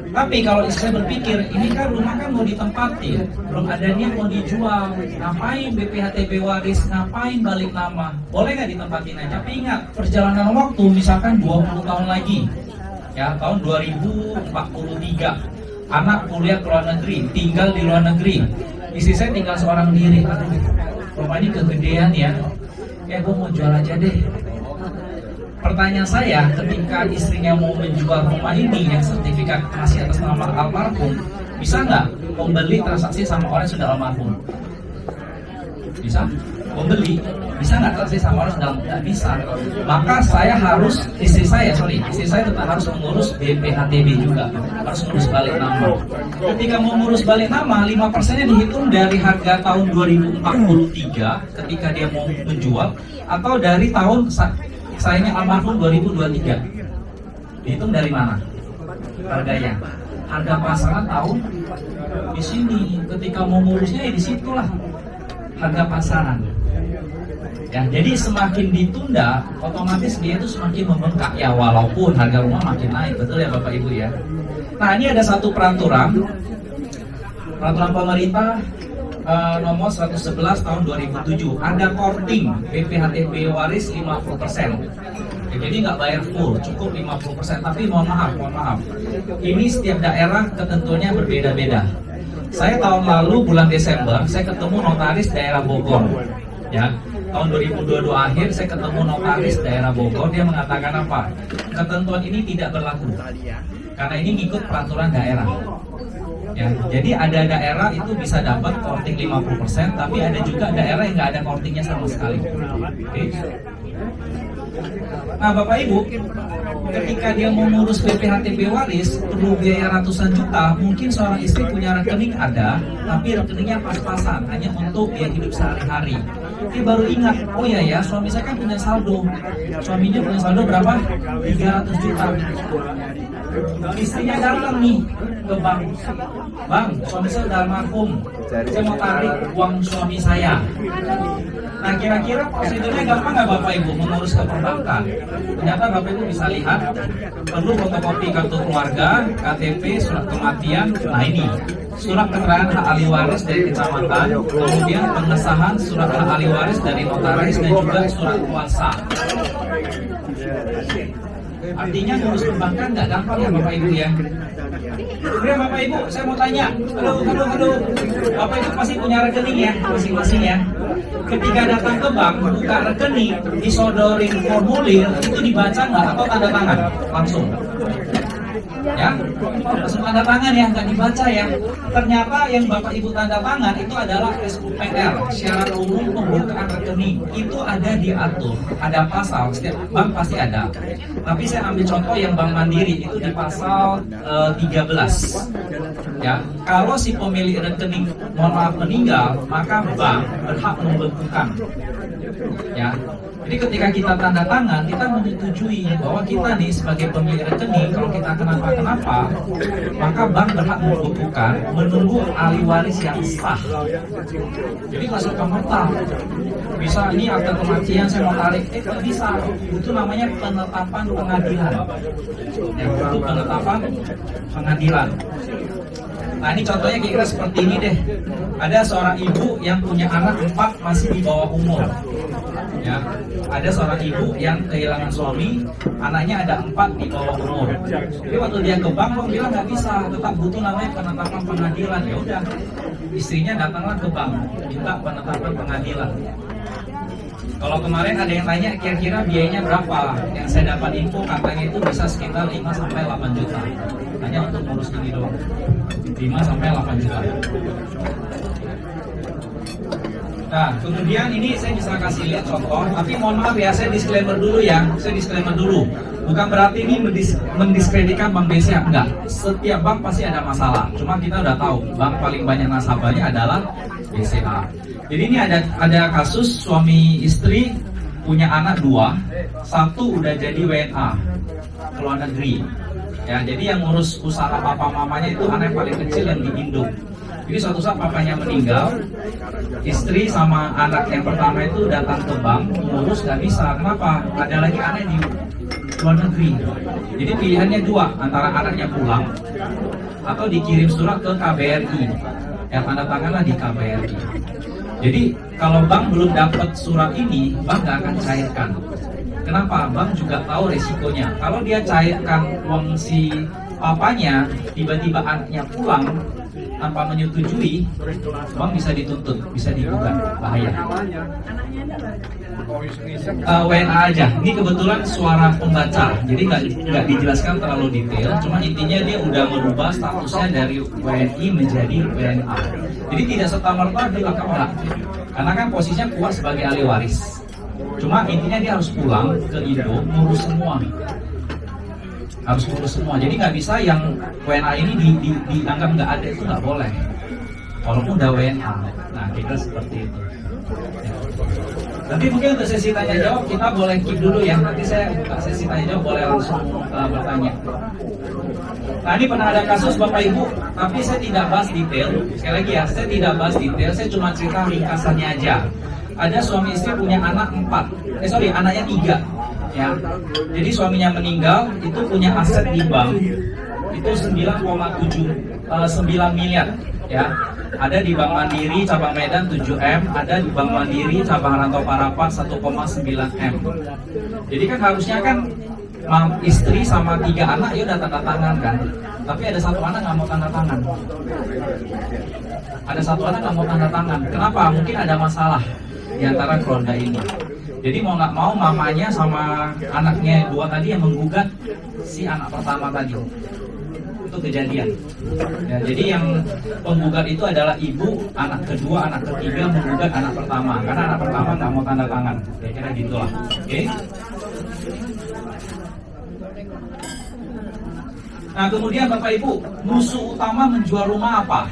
S9: Tapi kalau istri saya berpikir, ini kan rumah kan mau ditempati, belum ada niat mau dijual, ngapain BPHTB waris, ngapain balik nama, boleh nggak ditempatin aja? Tapi ingat, perjalanan waktu misalkan 20 tahun lagi, ya tahun 2043, anak kuliah ke luar negeri, tinggal di luar negeri, istri saya tinggal seorang diri, aduh, rumah ini kegedean ya, gue mau jual aja deh. Pertanyaan saya, ketika istrinya mau menjual rumah ini yang sertifikat masih atas nama almarhum, bisa nggak pembeli transaksi sama orang yang sudah almarhum? Bisa? Pembeli bisa nggak transaksi sama orang yang sudah nggak bisa? Maka saya harus, istri saya tetap harus mengurus BPHTB juga, harus mengurus balik nama. Ketika mau mengurus balik nama, 5%-nya dihitung dari harga tahun 2043 ketika dia mau menjual, atau dari tahun sayangnya almarhum 2023. Dihitung dari mana? Harganya. Harga pasaran tahun di sini. Ketika mau ngurusnya ya di situlah harga pasaran. Ya, jadi semakin ditunda, otomatis dia itu semakin membengkak ya, walaupun harga rumah makin naik, betul ya Bapak Ibu ya. Nah, ini ada satu peraturan pemerintah nomor 111 tahun 2007, ada korting BPHTB waris 50%. Ya, jadi nggak bayar full, cukup 50%. Tapi mohon maaf, ini setiap daerah ketentuannya berbeda-beda. Saya tahun lalu bulan Desember saya ketemu notaris daerah Bogor, ya. Tahun 2022 akhir saya ketemu notaris daerah Bogor, dia mengatakan apa? Ketentuan ini tidak berlaku karena ini ngikut peraturan daerah. Ya, jadi ada daerah itu bisa dapat korting 50%, tapi ada juga daerah yang nggak ada kortingnya sama sekali. Oke. Nah Bapak Ibu, ketika dia mau ngurus BPHTB waris perlu biaya ratusan juta, mungkin seorang istri punya rekening ada, tapi rekeningnya pas-pasan, hanya untuk biaya hidup sehari-hari. Dia baru ingat, oh ya suami saya kan punya saldo, suaminya punya saldo berapa? 300 juta. Istrinya datang nih ke bank, bang, suami saya udah almarhum, saya mau tarik uang suami saya. Nah kira-kira prosedurnya gampang nggak Bapak Ibu mengurus ke perbankan? Ternyata Bapak Ibu bisa lihat, perlu fotokopi kartu keluarga, KTP, surat kematian. Nah ini surat keterangan hak ahli waris dari kecamatan, kemudian pengesahan surat hak ahli waris dari notaris dan juga surat kuasa. Artinya ngurus perbankan nggak gampang ya Bapak Ibu ya. Kemudian Bapak Ibu, saya mau tanya, halo, Bapak Ibu pasti punya rekening ya, masing-masing ya. Ketika datang ke bank, buka rekening, disodorin formulir, itu dibaca nggak atau tanda tangan langsung? Ya, langsung tanda tangan ya, nggak dibaca ya. Ternyata yang Bapak Ibu tanda tangan itu adalah SUPR, syarat umum pembukaan rekening. Itu ada diatur, ada pasal, setiap bank pasti ada. Tapi saya ambil contoh yang Bank Mandiri itu di pasal 13. Ya, kalau si pemilik rekening mohon maaf meninggal, maka bank berhak membekukan. Ya. Jadi ketika kita tanda tangan, kita menyetujui bahwa kita nih sebagai pemilik rekening, kalau kita kenapa-kenapa, maka bank berhak membekukan menunggu ahli waris yang sah. Jadi nggak serta-merta. Bisa ini akta kematian saya mau tarik, nggak bisa. Itu namanya penetapan pengadilan. Ya, itu penetapan pengadilan. Nah ini contohnya kira-kira seperti ini deh. Ada seorang ibu yang punya anak 4 masih di bawah umur. Ya, ada seorang ibu yang kehilangan suami, anaknya ada 4 di bawah umur. Jadi waktu dia ke bank, bank bilang nggak bisa, tetap butuh namanya penetapan pengadilan. Ya udah, istrinya datanglah ke bank, minta penetapan pengadilan. Kalau kemarin ada yang tanya kira-kira biayanya berapa, yang saya dapat info katanya itu bisa sekitar 5-8 juta. Hanya untuk ngurus ini doang, 5-8 juta. Nah, kemudian ini saya bisa kasih lihat contoh, tapi mohon maaf ya, saya disclaimer dulu ya, Bukan berarti ini mendiskreditkan Bank BCA, enggak. Setiap bank pasti ada masalah. Cuma kita udah tahu, bank paling banyak nasabahnya adalah BCA. Jadi ini ada kasus suami istri punya anak 2, 1 udah jadi WNA ke luar negeri. Ya, jadi yang ngurus usaha papa mamanya itu anak yang paling kecil yang di Indo. Jadi suatu saat papanya meninggal, istri sama anak yang pertama itu datang ke bank, ngurus nggak bisa. Kenapa? Ada lagi anak di luar negeri. Jadi pilihannya 2, antara anaknya pulang atau dikirim surat ke KBRI. Yang tanda tanganlah di KBRI. Jadi kalau bank belum dapat surat ini, bank nggak akan cairkan. Kenapa? Bank juga tahu resikonya. Kalau dia cairkan uang si papanya, tiba-tiba anaknya pulang tanpa menyetujui, bank bisa dituntut, bisa digugat, bahaya. WNA aja. Ini kebetulan suara pembaca, jadi nggak dijelaskan terlalu detail. Cuma intinya dia udah merubah statusnya dari WNI menjadi WNA. Jadi tidak serta-merta dilengkap enggak, karena kan posisinya kuat sebagai ahli waris. Cuma intinya dia harus pulang ke Indo, ngurus semua. Jadi nggak bisa yang WNA ini dianggap nggak ada, itu nggak boleh. Walaupun udah WNA. Nah, kita seperti itu. Nanti mungkin untuk sesi tanya jawab kita boleh keep dulu ya. Nanti saya buka sesi tanya jawab, boleh langsung bertanya. Nah, ini pernah ada kasus Bapak Ibu, tapi saya tidak bahas detail. Sekali lagi ya, saya tidak bahas detail. Saya cuma cerita ringkasannya aja. Ada suami istri punya anak 4. Anaknya 3. Ya, jadi suaminya meninggal, itu punya aset di bank itu 9,9 miliar. Ya, ada di Bank Mandiri cabang Medan 7M, ada di Bank Mandiri cabang Rantau Parapat 1,9 M. Jadi kan harusnya kan istri sama 3 anak ya udah tanda tangan kan, tapi ada 1 anak nggak mau tanda tangan. Kenapa? Mungkin ada masalah di antara keluarga ini. Jadi mau nggak mau mamanya sama anaknya 2 tadi yang menggugat si anak pertama tadi. Itu kejadian. Ya, jadi yang penggugat itu adalah ibu, anak kedua, anak ketiga menggugat anak pertama. Karena anak pertama nggak mau tanda tangan. Kira-kira gitulah. Oke? Nah kemudian Bapak Ibu, musuh utama menjual rumah apa?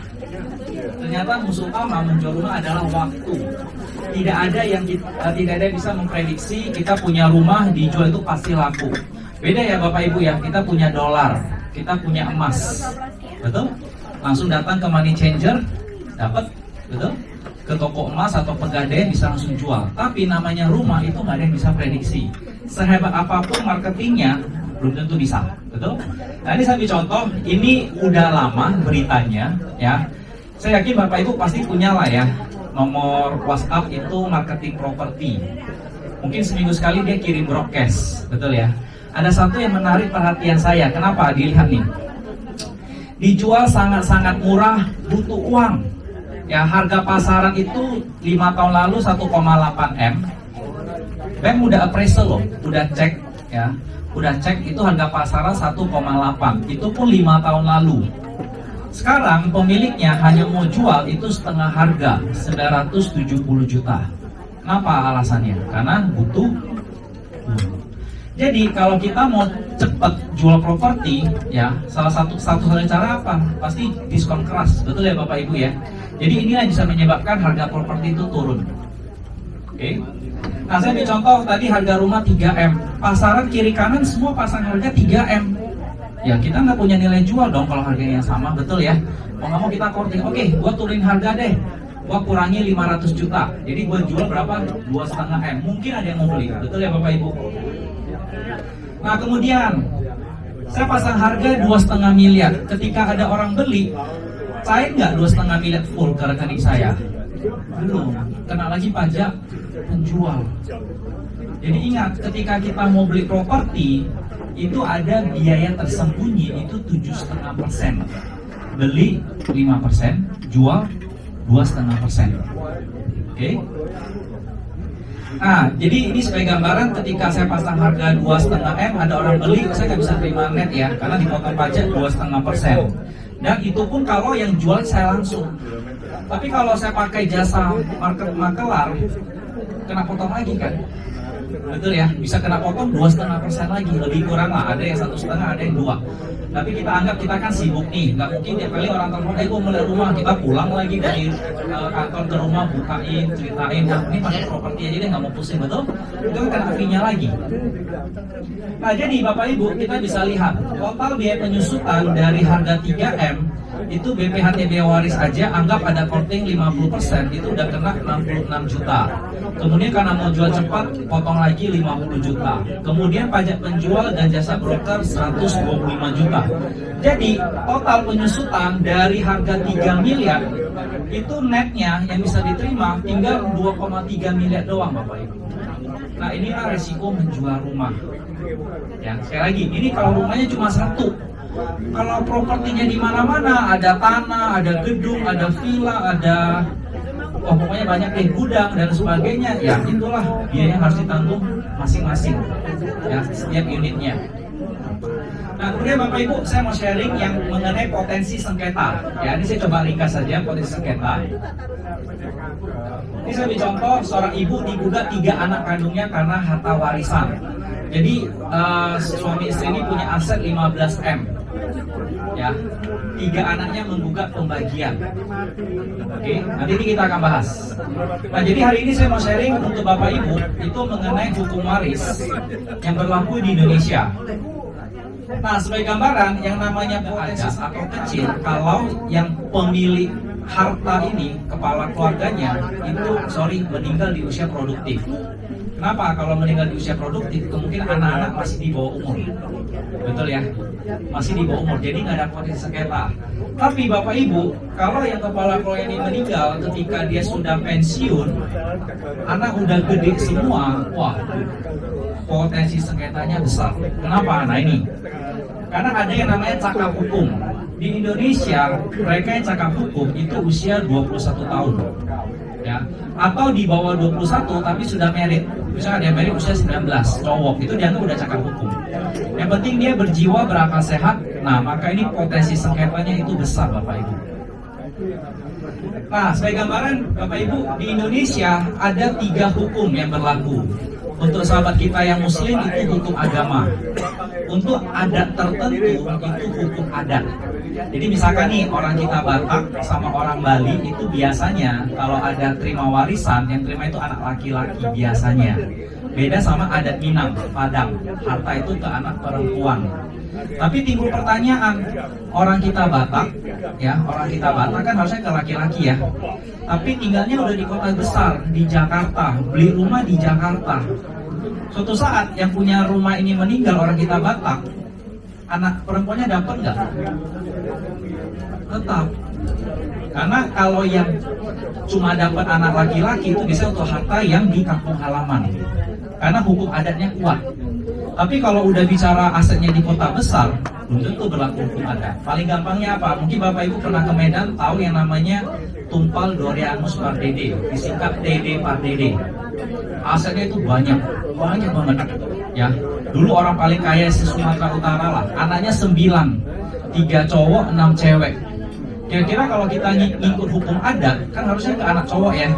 S9: Ternyata musuh utama menjual rumah adalah waktu. Tidak ada yang bisa memprediksi kita punya rumah dijual itu pasti laku. Beda ya Bapak Ibu ya, kita punya dolar, kita punya emas, betul? Langsung datang ke money changer, dapat, betul? Ke toko emas atau pegadaian bisa langsung jual. Tapi namanya rumah itu nggak ada yang bisa prediksi. Sehebat apapun marketingnya, belum tentu bisa, betul? Nah ini saya ambil contoh, ini udah lama beritanya, ya. Saya yakin Bapak Ibu pasti punya lah ya nomor WhatsApp itu marketing properti. Mungkin seminggu sekali dia kirim broadcast, betul ya. Ada satu yang menarik perhatian saya. Kenapa? Dilihat nih. Dijual sangat-sangat murah, butuh uang. Ya harga pasaran itu 5 tahun lalu 1,8 M. Bank udah appraisal loh, udah cek ya. Udah cek itu harga pasaran 1,8. Itu pun 5 tahun lalu. Sekarang pemiliknya hanya mau jual itu setengah harga, 970 juta. Kenapa alasannya? Karena butuh. Jadi kalau kita mau cepat jual properti, ya salah satu cara apa? Pasti diskon keras, betul ya Bapak Ibu ya. Jadi inilah yang bisa menyebabkan harga properti itu turun. Oke. Nah saya ambil contoh tadi harga rumah 3M, pasaran kiri kanan semua pasang harga 3M. Ya kita nggak punya nilai jual dong kalau harganya sama, betul ya. Mau nggak mau kita korting, oke, gua turunin harga deh, gua kurangi 500 juta. Jadi gua jual berapa? 2,5 M. Mungkin ada yang mau beli, betul ya Bapak Ibu. Nah kemudian saya pasang harga 2,5 miliar. Ketika ada orang beli, cair nggak 2,5 miliar full ke rekening saya? Belum. Kena lagi pajak penjual. Jadi ingat, ketika kita mau beli properti itu ada biaya tersembunyi itu 7,5%. Beli 5%, jual 2,5%. Oke? Nah, jadi ini sebagai gambaran ketika saya pasang harga 2,5 M, ada orang beli, saya nggak bisa terima net ya, karena dipotong pajak 2,5%. Dan itu pun kalau yang jual saya langsung. Tapi kalau saya pakai jasa makelar, kena potong lagi kan? Betul ya, bisa kena potong 2,5% lagi, lebih kurang lah, ada yang 1,5, ada yang 2. Tapi kita anggap kita kan sibuk nih, nggak mungkin tiap kali orang telepon, gue mau lihat rumah, kita pulang lagi dari kantor ke rumah, bukain, ceritain, nah ini pakai properti aja deh, nggak mau pusing, betul? Itu kan fee-nya lagi. Nah jadi Bapak Ibu, kita bisa lihat, total biaya penyusutan dari harga 3M, itu BPHTB waris aja, anggap ada korting 50%, itu udah kena 66 juta. Kemudian karena mau jual cepat, potong lagi 50 juta. Kemudian pajak penjual dan jasa broker 125 juta. Jadi total penyusutan dari harga 3 miliar itu netnya yang bisa diterima tinggal 2,3 miliar doang Bapak Ibu. Nah inilah resiko menjual rumah. Ya, sekali lagi, ini kalau rumahnya cuma satu. Kalau propertinya di mana-mana, ada tanah, ada gedung, ada villa, ada pokoknya banyak deh, gudang dan sebagainya, ya itulah biaya yang harus ditanggung masing-masing ya setiap unitnya. Nah kemudian Bapak Ibu, saya mau sharing yang mengenai potensi sengketa. Ya ini saya coba ringkas saja potensi sengketa. Ini saya contoh seorang ibu digugat 3 anak kandungnya karena harta warisan. Jadi suami istri ini punya aset 15 M. Ya, 3 anaknya menggugat pembagian. Oke, nanti ini kita akan bahas. Nah, jadi hari ini saya mau sharing untuk Bapak Ibu itu mengenai hukum waris yang berlaku di Indonesia. Nah, sebagai gambaran, yang namanya potensi atau kecil, kalau yang pemilik harta ini, kepala keluarganya, itu meninggal di usia produktif. Kenapa? Kalau meninggal di usia produktif, kemungkinan anak-anak masih di bawah umur. Betul ya? Masih di bawah umur, jadi nggak ada potensi sengketa. Tapi Bapak Ibu, kalau yang kepala keluarga ini meninggal ketika dia sudah pensiun, anak udah gede semua, wah, potensi sengketanya besar. Kenapa? Nah ini, karena ada yang namanya cakap hukum. Di Indonesia, mereka yang cakap hukum itu usia 21 tahun. Ya, atau di bawah 21 tapi sudah married. Misalnya dia married usia 19, cowok, itu dianggap udah cakap hukum. Yang penting dia berjiwa, berakal sehat. Nah, maka ini potensi sengketanya itu besar Bapak Ibu. Nah, sebagai gambaran Bapak Ibu, di Indonesia ada 3 hukum yang berlaku. Untuk sahabat kita yang muslim itu hukum agama. Untuk adat tertentu itu hukum adat. Jadi misalkan nih orang kita Batak sama orang Bali itu biasanya kalau ada terima warisan, yang terima itu anak laki-laki biasanya. Beda sama adat Minang, Padang, harta itu ke anak perempuan. Tapi timbul pertanyaan, orang kita Batak, ya orang kita Batak kan harusnya ke laki-laki ya. Tapi tinggalnya udah di kota besar, di Jakarta, beli rumah di Jakarta. Suatu saat yang punya rumah ini meninggal, orang kita Batak, anak perempuannya dapat nggak? Tetap. Karena kalau yang cuma dapat anak laki-laki itu bisa untuk harta yang di kampung halaman. Karena hukum adatnya kuat. Tapi kalau udah bicara asetnya di kota besar, belum tentu berlaku hukum adat. Paling gampangnya apa? Mungkin Bapak Ibu pernah ke Medan tahu yang namanya Tumpal Dorianus Pardede, disingkat TD Pardede. Asetnya itu banyak banget. Ya, dulu orang paling kaya di Sumatera Utara lah. Anaknya 9, 3 cowok, 6 cewek. Kira-kira kalau kita ngikut hukum adat, kan harusnya ke anak cowok ya.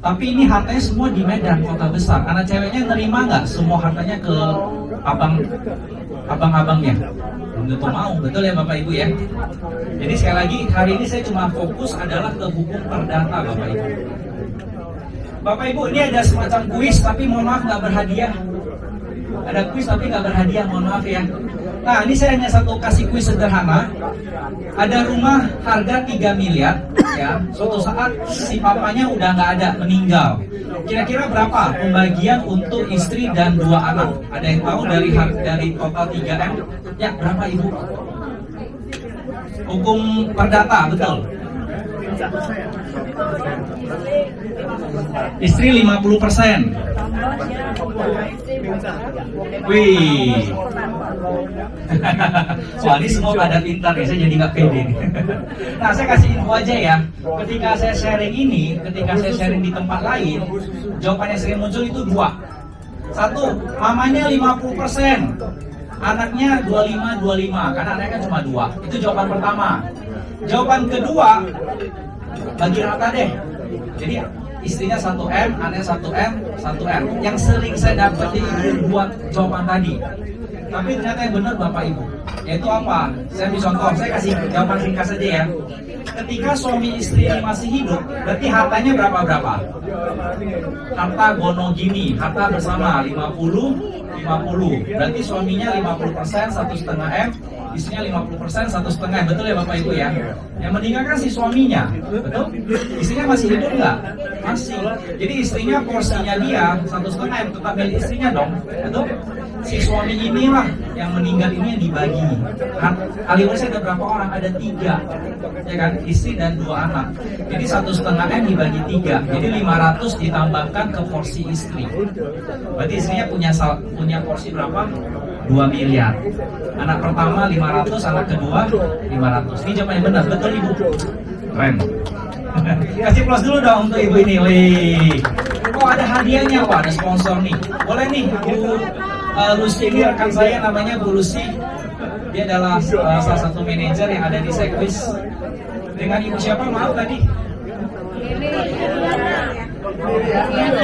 S9: Tapi ini hartanya semua di Medan, kota besar. Anak ceweknya nerima nggak semua hartanya ke abang-abangnya? Belum tentu mau, betul ya Bapak Ibu ya? Jadi sekali lagi, hari ini saya cuma fokus adalah ke hukum perdata Bapak Ibu. Bapak Ibu, ini ada semacam kuis, tapi mohon maaf nggak berhadiah. Ada kuis tapi nggak berhadiah, mohon maaf ya. Nah, ini saya hanya kasih kuis sederhana. Ada rumah harga 3 miliar, ya. Suatu saat si papanya udah nggak ada, meninggal. Kira-kira berapa pembagian untuk istri dan 2 anak? Ada yang tahu dari total 3M? Ya, berapa Ibu? Hukum perdata, betul. Istri 50%. Wih. Wah, ini semua pada pintar ya, saya jadi nggak pede nih. Nah, saya kasih info aja ya. Ketika saya sharing ini, ketika saya sharing di tempat lain, jawaban yang sering muncul itu dua. Satu, mamanya 50%, anaknya 25, karena anaknya kan cuma 2. Itu jawaban pertama. Jawaban kedua, bagi rata deh. Jadi istrinya 1M, anaknya 1M, 1M. Yang sering saya dapat itu buat jawaban tadi. Tapi ternyata yang benar Bapak Ibu. Yaitu apa? Saya ambil contoh, saya kasih jawaban ringkas saja ya. Ketika suami istri ini masih hidup, berarti hartanya berapa? Harta gonogini, harta bersama 50. Berarti suaminya 50%, 1,5 M, istrinya 50%, 1,5 M. Betul ya Bapak Ibu ya? Yang meninggal kan si suaminya, betul? Istrinya masih hidup nggak? Masih. Jadi istrinya porsinya dia 1,5 M, tetap milik istrinya dong, betul? Si suami inilah yang meninggal ini yang dibagi. Ahli waris ada berapa orang? Ada 3, ya kan? Istri dan 2 anak. Jadi 1,5 M dibagi 3. Jadi 500 ditambahkan ke porsi istri. Berarti istrinya punya porsi berapa? 2 miliar. Anak pertama 500, anak kedua 500. Ini jawabannya benar, betul Ibu? Keren. Kasih plus dulu dong untuk Ibu ini. Wih. Oh, ada hadiahnya, Pak. Ada sponsor nih. Boleh nih, Bu Lucy, ini rekan saya namanya Bu Lucy. Dia adalah salah satu manajer yang ada di Sekwis. Dengan Ibu siapa? Maaf tadi.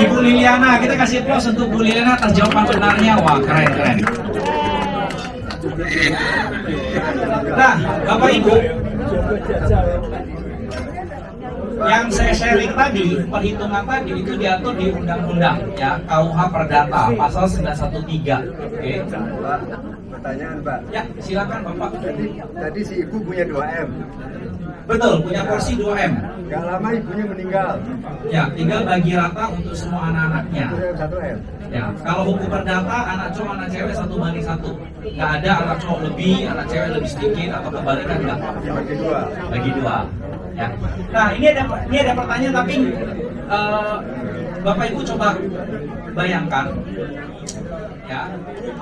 S9: Ibu Liliana. Kita kasih plus untuk Bu Liliana atas jawaban benarnya. Wah, keren. Nah, Bapak Ibu, yang saya sharing tadi, perhitungan tadi itu diatur di undang-undang ya, KUH Perdata pasal 913. Oke.
S8: Pertanyaan, Pak.
S9: Ya, silakan Bapak.
S8: Tadi si ibu punya 2M.
S9: Betul, punya porsi 2M.
S8: Gak lama ibunya meninggal.
S9: Ya, tinggal bagi rata untuk semua anak-anaknya.
S8: Punya 1M.
S9: Ya, kalau hukum perdata anak cowok anak cewek 1:1. Nggak ada anak cowok lebih, anak cewek lebih sedikit atau kebalikan enggak. Bagi 2. Ya. Nah, ini ada pertanyaan tapi Bapak Ibu coba bayangkan ya,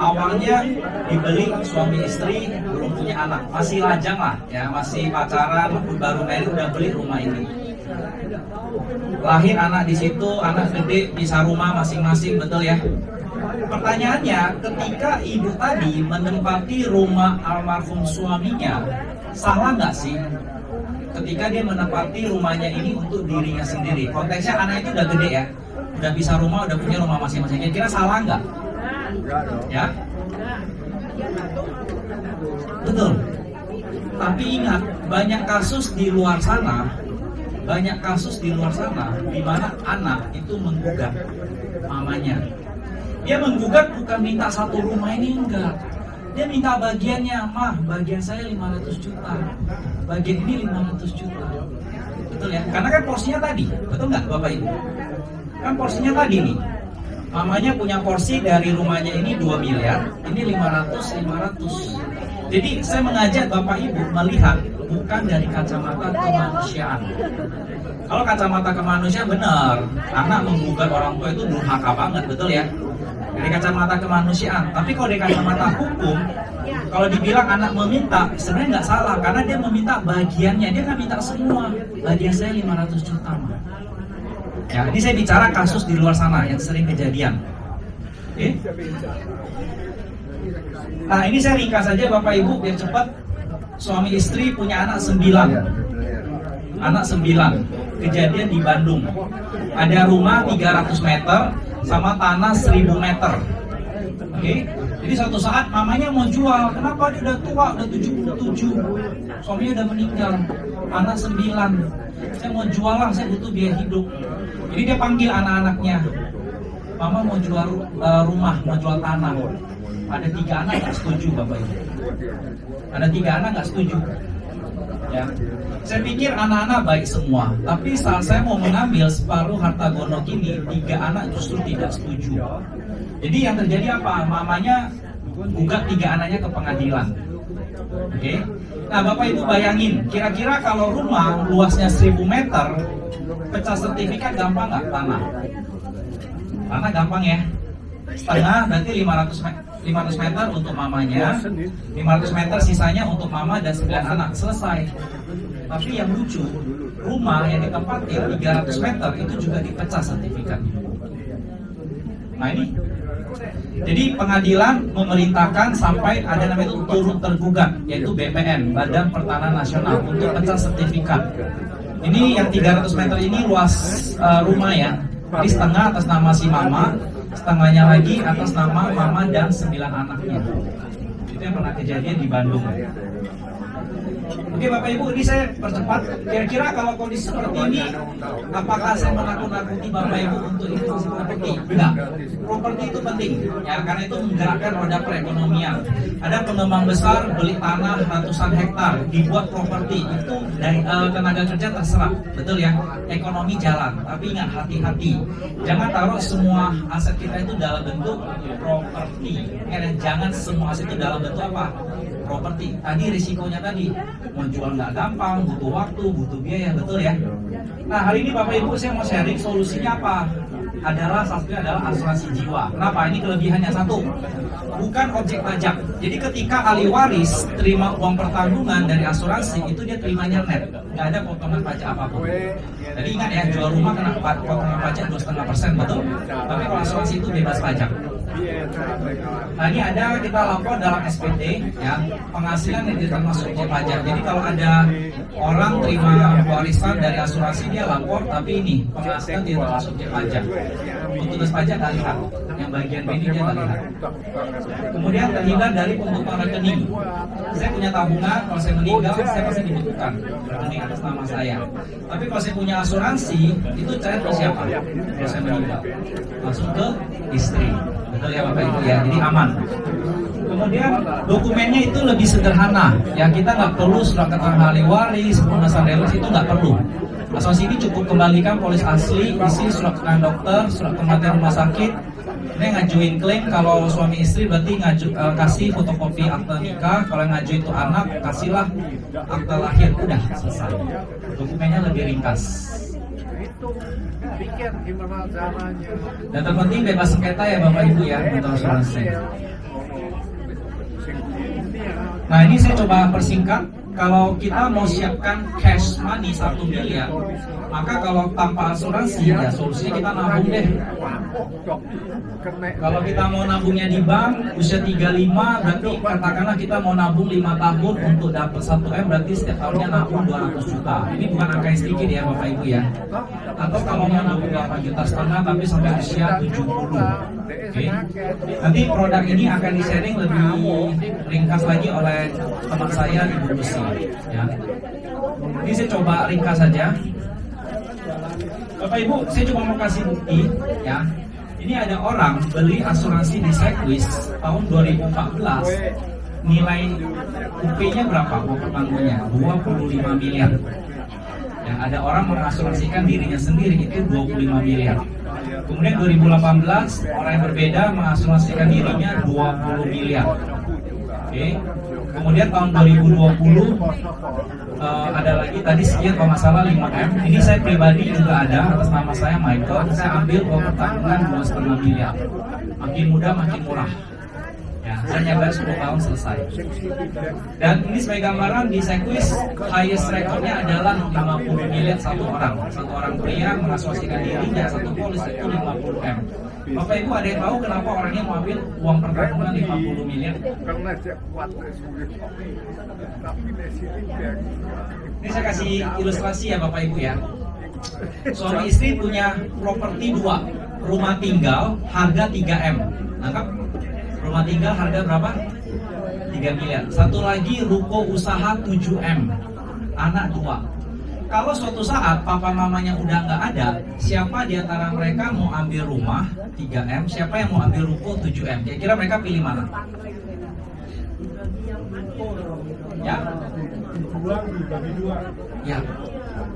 S9: awalnya dibeli suami istri belum punya anak, masih lajang lah ya, masih pacaran, baru married udah beli rumah ini. Lahir anak di situ, anak gede bisa rumah masing-masing, betul ya? Pertanyaannya, ketika ibu tadi menempati rumah almarhum suaminya, salah nggak sih? Ketika dia menempati rumahnya ini untuk dirinya sendiri, konteksnya anak itu udah gede ya, udah bisa rumah, udah punya rumah masing-masing. Kira-kira salah nggak? Ya, betul. Tapi ingat, banyak kasus di luar sana di mana anak itu menggugat mamanya. Dia menggugat bukan minta satu rumah ini, enggak. Dia minta bagiannya, mah bagian saya 500 juta, bagian ini 500 juta. Betul ya? Karena kan porsinya tadi, betul nggak Bapak Ibu? Kan porsinya tadi nih. Mamanya punya porsi dari rumahnya ini 2 miliar, ini 500. Jadi saya mengajak Bapak Ibu melihat bukan dari kacamata kemanusiaan. Kalau kacamata kemanusiaan benar, anak menggugat orang tua itu durhaka banget, betul ya? Dari kacamata kemanusiaan. Tapi kalau dari kacamata hukum, kalau dibilang anak meminta, sebenarnya nggak salah karena dia meminta bagiannya, dia nggak minta semua. Bagian saya 500 juta, mah. Ya, ini saya bicara kasus di luar sana yang sering kejadian. Oke? Nah, ini saya ringkas saja Bapak Ibu biar cepat. Suami istri punya anak 9. Anak 9. Kejadian di Bandung. Ada rumah 300 meter sama tanah 1000 meter. Oke? Jadi suatu saat mamanya mau jual. Kenapa? Dia udah tua, udah 77. Suaminya udah meninggal. Anak 9. Saya mau jual lah, saya butuh biaya hidup. Jadi dia panggil anak-anaknya. Mama mau jual rumah, mau jual tanah. Ada 3 anak nggak setuju Bapak Ibu. Ada 3 anak nggak setuju. Ya, saya pikir anak-anak baik semua. Tapi saat saya mau mengambil separuh harta gonok ini, 3 anak justru tidak setuju. Jadi yang terjadi apa? Mamanya gugat 3 anaknya ke pengadilan. Oke? Nah Bapak Ibu bayangin, kira-kira kalau rumah luasnya 1000 meter, pecah sertifikat gampang nggak tanah? Tanah gampang ya. Setengah berarti 500 meter untuk mamanya, 500 meter sisanya untuk mama dan 9 anak, selesai. Tapi yang lucu, rumah yang ditempati 300 meter itu juga dipecah sertifikat. Nah ini, jadi pengadilan memerintahkan sampai ada namanya itu turut tergugat, yaitu BPN, Badan Pertanahan Nasional, untuk pecah sertifikat. Ini yang 300 meter ini luas rumah ya. Jadi setengah atas nama si mama, setengahnya lagi atas nama mama dan 9 anaknya. Itu yang pernah kejadian di Bandung. Oke Bapak Ibu, ini saya percepat. Kira-kira kalau kondisi seperti ini, apakah saya menakut-nakuti Bapak Ibu untuk investasi properti? Enggak. Properti itu penting, ya karena itu menggerakkan roda perekonomian. Ada pengembang besar beli tanah ratusan hektar, dibuat properti, itu dari tenaga kerja terserap, betul ya? Ekonomi jalan. Tapi ingat, hati-hati, jangan taruh semua aset kita itu dalam bentuk properti. Jangan semua aset itu dalam bentuk apa? Properti. Tadi risikonya tadi menjual nggak gampang, butuh waktu, butuh biaya, betul ya? Nah hari ini Bapak Ibu saya mau sharing solusinya apa? Adalah satunya adalah asuransi jiwa. Kenapa? Ini kelebihannya satu, bukan objek pajak. Jadi ketika ahli waris terima uang pertanggungan dari asuransi itu dia terimanya net, nggak ada potongan pajak apapun. Jadi ingat ya, jual rumah kena potongan pajak 2,5%, betul? Tapi kalau asuransi itu bebas pajak. Nah ini ada kita lapor dalam SPT ya, penghasilan yang tidak termasuk objek pajak. Jadi kalau ada orang terima warisan dari asuransi dia lapor, tapi ini penghasilan tidak termasuk objek pajak. Petugas pajak nggak lihat, yang bagian ini dia nggak lihat. Kemudian terhindar dari pembukaan rekening. Saya punya tabungan, kalau saya meninggal saya pasti dibukukan rekening atas nama saya. Tapi kalau saya punya asuransi itu cair ke siapa? Kalau saya meninggal langsung ke istri. Betul ya Bapak Ibu ya, jadi aman. Kemudian dokumennya itu lebih sederhana ya, kita nggak perlu surat keterangan ahli waris, pelunasan realisasi itu nggak perlu. Asuransi ini cukup kembalikan polis asli, isi surat keterangan dokter, surat kematian rumah sakit. Ini ngajuin klaim kalau suami istri berarti kasih fotokopi akta nikah, kalau yang ngajuin itu anak kasihlah akta lahir, udah selesai. Dokumennya lebih ringkas. Dan terpenting bebas sengketa ya Bapak Ibu ya untuk asuransi. Nah ini saya coba persingkat. Kalau kita mau siapkan cash money 1 miliar, maka kalau tanpa asuransi ya solusinya kita nabung deh. Kalau kita mau nabungnya di bank usia 35, berarti katakanlah kita mau nabung 5 tahun untuk dapat 1 M, berarti setiap tahunnya nabung 200 juta. Ini bukan angka yang sedikit ya Bapak Ibu ya. Atau kalau mau nabung 8,5 juta tapi sampai usia 70. Oke. Nanti produk ini akan di-sharing lebih ringkas lagi oleh teman saya Ibu Lucy ya. Ini saya coba ringkas saja. Bapak Ibu, saya cuma mau kasih bukti ya. Ini ada orang beli asuransi di Sekwis tahun 2014. Nilai UP-nya berapa? Pertanggungannya 25 miliar. Ya, ada orang mengasuransikan dirinya sendiri itu 25 miliar. Kemudian 2018 orang yang berbeda mengasuransikan dirinya 20 miliar. Oke. Kemudian tahun 2020 ada lagi tadi sekian kalau nggak salah 5M. Ini saya pribadi juga ada atas nama saya Michael. Saya ambil uang pertanggungan 2,5 miliar. Makin muda makin murah. Ya, saya nyabar 10 tahun selesai. Dan ini sebagai gambaran di Sekwis highest recordnya adalah 50 miliar satu orang pria mengasuransikan dirinya satu polis itu 50M. Bapak Ibu ada yang tahu kenapa orangnya mau ambil uang pertanggungan 50 miliar? Ini saya kasih ilustrasi ya Bapak Ibu ya. Suami istri punya properti 2, rumah tinggal harga 3M. Nangkap? Rumah tinggal harga berapa? 3 miliar. Satu lagi ruko usaha 7M. Anak 2. Kalau suatu saat papa mamanya udah nggak ada, siapa di antara mereka mau ambil rumah 3M, siapa yang mau ambil ruko 7M? Kira-kira mereka pilih mana? Ya? Ya.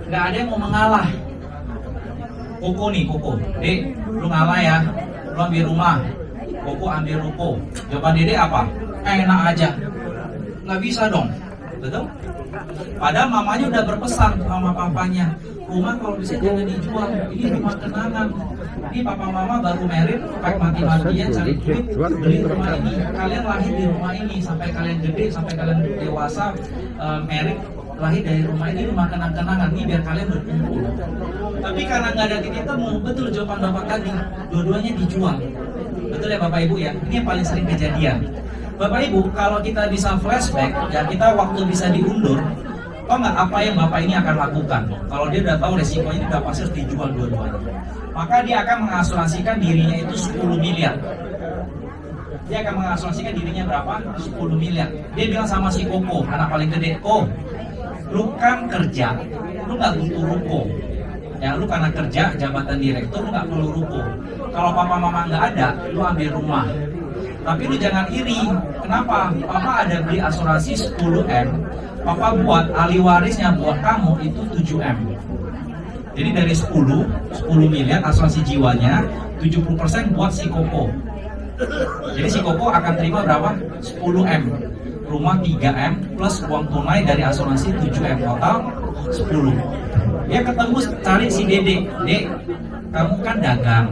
S9: Nggak ada yang mau mengalah. Koko nih, Koko. Dek, lu ngalah ya. Lu ambil rumah. Koko ambil ruko. Jawaban Dede apa? Enak aja. Nggak bisa dong. betul? Padahal mamanya udah berpesan sama papanya, rumah kalau bisa jangan dijual, ini rumah kenangan. Ini papa mama baru merit, mati-matian cari duit, beli rumah ini. Kalian lahir di rumah ini, sampai kalian gede, sampai kalian dewasa, merit, lahir dari rumah ini, rumah kenang-kenangan ini biar kalian berkumpul. Tapi karena nggak ada titik temu, betul jawaban bapak tadi, dua-duanya dijual. Betul ya Bapak Ibu ya? Ini yang paling sering kejadian. Bapak Ibu, kalau kita bisa flashback, ya kita waktu bisa diundur, tau nggak apa yang Bapak ini akan lakukan? Kalau dia udah tahu resikonya, udah pasti harus dijual dua-duanya. Maka dia akan mengasuransikan dirinya itu 10 miliar. Dia akan mengasuransikan dirinya berapa? 10 miliar. Dia bilang sama si Koko, anak paling gede, "Oh, lu kan kerja, lu nggak butuh ruko. Ya, lu karena kerja jabatan direktur, lu nggak perlu ruko. Kalau papa mama nggak ada, lu ambil rumah. Tapi lu jangan iri. Kenapa? Papa ada beli asuransi 10M. Papa buat ahli warisnya buat kamu itu 7M. Jadi dari 10 miliar asuransi jiwanya, 70% buat si Koko. Jadi si Koko akan terima berapa? 10M. Rumah 3M plus uang tunai dari asuransi 7M, total 10. Dia ketemu cari si Dede, "Dek, kamu kan dagang,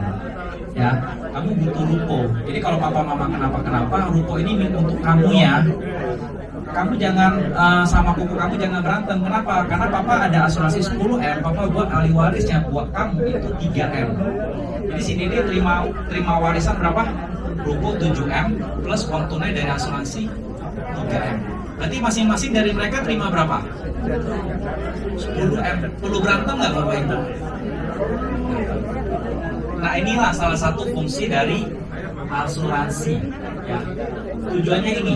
S9: ya, kamu butuh ruko. Jadi kalau papa mama kenapa ruko ini untuk kamu ya. Kamu jangan sama kuku kamu jangan berantem. Kenapa? Karena papa ada asuransi 10M, papa buat ahli warisnya buat kamu itu 3M. Jadi si Dede terima warisan berapa? Ruko 7M plus uang tunai dari asuransi 3M. Berarti masing-masing dari mereka terima berapa? 10M. Perlu berantem nggak Bapak Ibu? Nah inilah salah satu fungsi dari asuransi. Ya. Tujuannya ini.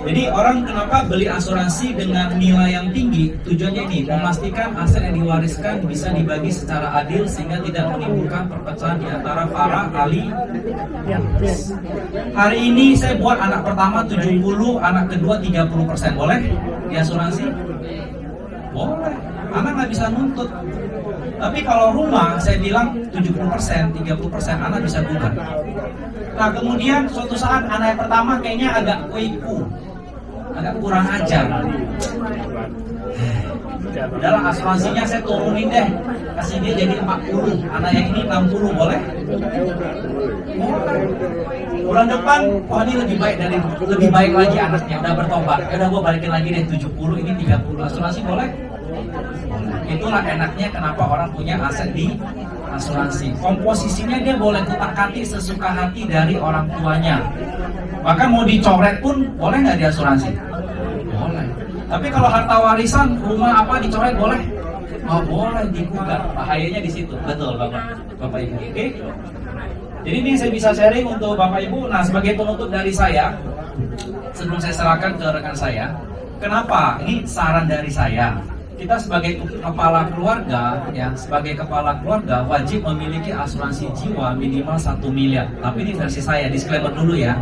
S9: Jadi orang kenapa beli asuransi dengan nilai yang tinggi? Tujuannya ini, memastikan aset yang diwariskan bisa dibagi secara adil sehingga tidak menimbulkan perpecahan di antara para ahli. Hari ini saya buat anak pertama 70, anak kedua 30%. Boleh di asuransi? Boleh. Anak nggak bisa nuntut. Tapi kalau rumah saya bilang 70%, 30% anak bisa gugat. Nah kemudian suatu saat anak yang pertama kayaknya agak kuiku, agak kurang ajar. Dalam asuransinya saya turunin deh, kasih dia jadi 40, anak yang ini 60, boleh? Bulan depan, oh ini lebih baik lagi anaknya, udah bertobat. Ya udah gua balikin lagi deh 70, ini 30, asuransi boleh? Itulah enaknya kenapa orang punya aset di asuransi. Komposisinya dia boleh kutak-katik sesuka hati dari orang tuanya. Bahkan mau dicoret pun boleh nggak di asuransi? Boleh. Tapi kalau harta warisan, rumah apa dicoret boleh? Oh boleh, digugat. Bahayanya di situ. Betul Bapak Ibu. Oke? Jadi ini saya bisa sharing untuk Bapak Ibu. Nah sebagai penutup dari saya, sebelum saya serahkan ke rekan saya, kenapa? Ini saran dari saya. Kita sebagai kepala keluarga, ya, sebagai kepala keluarga wajib memiliki asuransi jiwa minimal 1 miliar. Tapi ini versi saya, disclaimer dulu ya.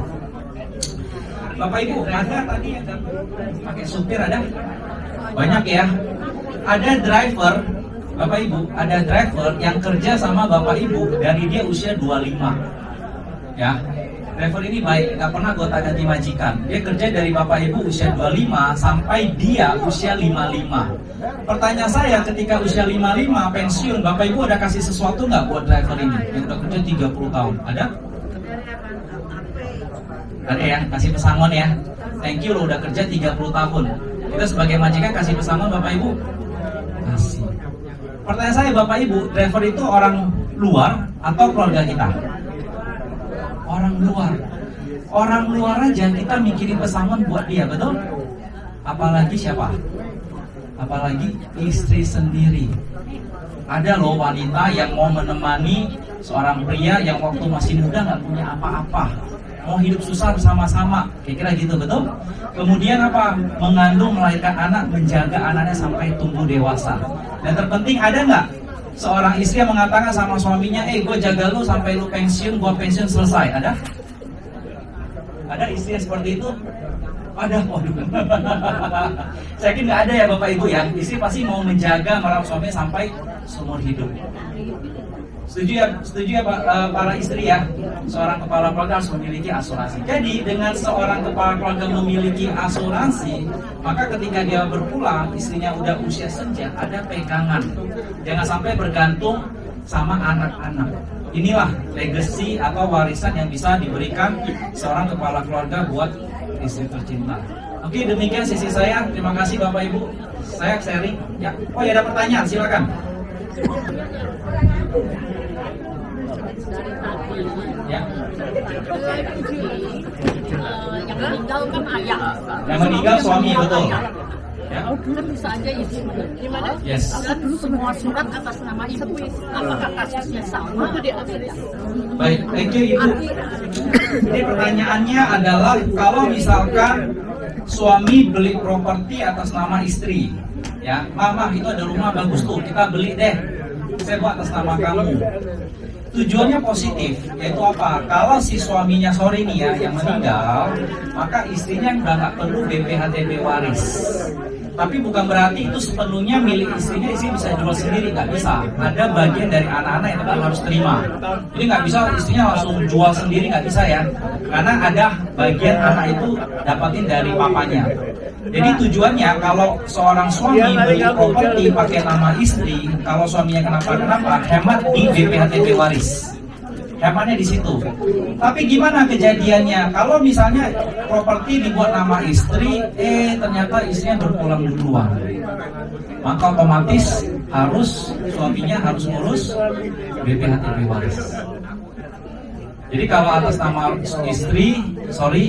S9: Bapak Ibu, ada tadi yang pakai supir ada? Banyak ya. Ada driver, Bapak Ibu, ada driver yang kerja sama Bapak Ibu dari dia usia 25. Ya. Driver ini baik, nggak pernah gonta-ganti majikan. Dia kerja dari Bapak Ibu usia 25 sampai dia usia 55. Pertanyaan saya, ketika usia 55 pensiun, Bapak Ibu ada kasih sesuatu nggak buat driver ini yang udah kerja 30 tahun? Ada? Ada ya, kasih pesangon ya. Thank you lo udah kerja 30 tahun. Kita sebagai majikan kasih pesangon Bapak Ibu? Kasih. Pertanyaan saya Bapak Ibu, driver itu orang luar atau keluarga kita? Orang luar. Orang luar aja kita mikirin pesangon buat dia, betul? Apalagi siapa? Apalagi istri sendiri. Ada loh wanita yang mau menemani seorang pria yang waktu masih muda nggak punya apa-apa, mau hidup susah bersama-sama, kira-kira gitu, betul? Kemudian apa? Mengandung, melahirkan anak, menjaga anaknya sampai tumbuh dewasa. Dan terpenting ada nggak seorang istri yang mengatakan sama suaminya, gue jaga lu sampai lu pensiun, gue pensiun selesai. Ada? Ada istri yang seperti itu? Ada, waduh. Saya kira nggak ada ya Bapak Ibu ya. Istri pasti mau menjaga merawat suaminya sampai seumur hidup. Setuju ya para istri ya, seorang kepala keluarga harus memiliki asuransi. Jadi dengan seorang kepala keluarga memiliki asuransi, maka ketika dia berpulang, istrinya udah usia senja, ada pegangan. Jangan sampai bergantung sama anak-anak. Inilah legacy atau warisan yang bisa diberikan seorang kepala keluarga buat istri tercinta. Oke, demikian sesi saya. Terima kasih Bapak Ibu. Saya sharing. Ya. Oh ya, ada pertanyaan, silakan. Ya.
S3: Yang meninggal kan ayah.
S9: Yang meninggal suami, betul. Ya.
S3: Kan bisa aja istri. Gimana?
S9: Yes.
S3: Dan semua surat atas nama ibu. Apakah kasusnya sama?
S9: Baik, thank you Ibu. Jadi pertanyaannya adalah kalau misalkan suami beli properti atas nama istri, ya, mama itu ada rumah bagus tuh, kita beli deh, saya buat atas nama kamu. Tujuannya positif, yaitu apa? Kalau si suaminya sorry nih ya, yang meninggal, maka istrinya udah nggak perlu BPHTB waris. Tapi bukan berarti itu sepenuhnya milik istrinya, istri bisa jual sendiri, nggak bisa. Ada bagian dari anak-anak yang tetap harus terima. Jadi nggak bisa istrinya langsung jual sendiri, nggak bisa ya. Karena ada bagian anak itu dapatin dari papanya. Jadi tujuannya kalau seorang suami beli properti pakai nama istri, kalau suaminya kenapa-kenapa, hemat di BPHTB waris. Hematnya di situ. Tapi gimana kejadiannya? Kalau misalnya properti dibuat nama istri, ternyata istrinya berpulang duluan, maka otomatis suaminya harus ngurus BPHTB waris. Jadi kalau atas nama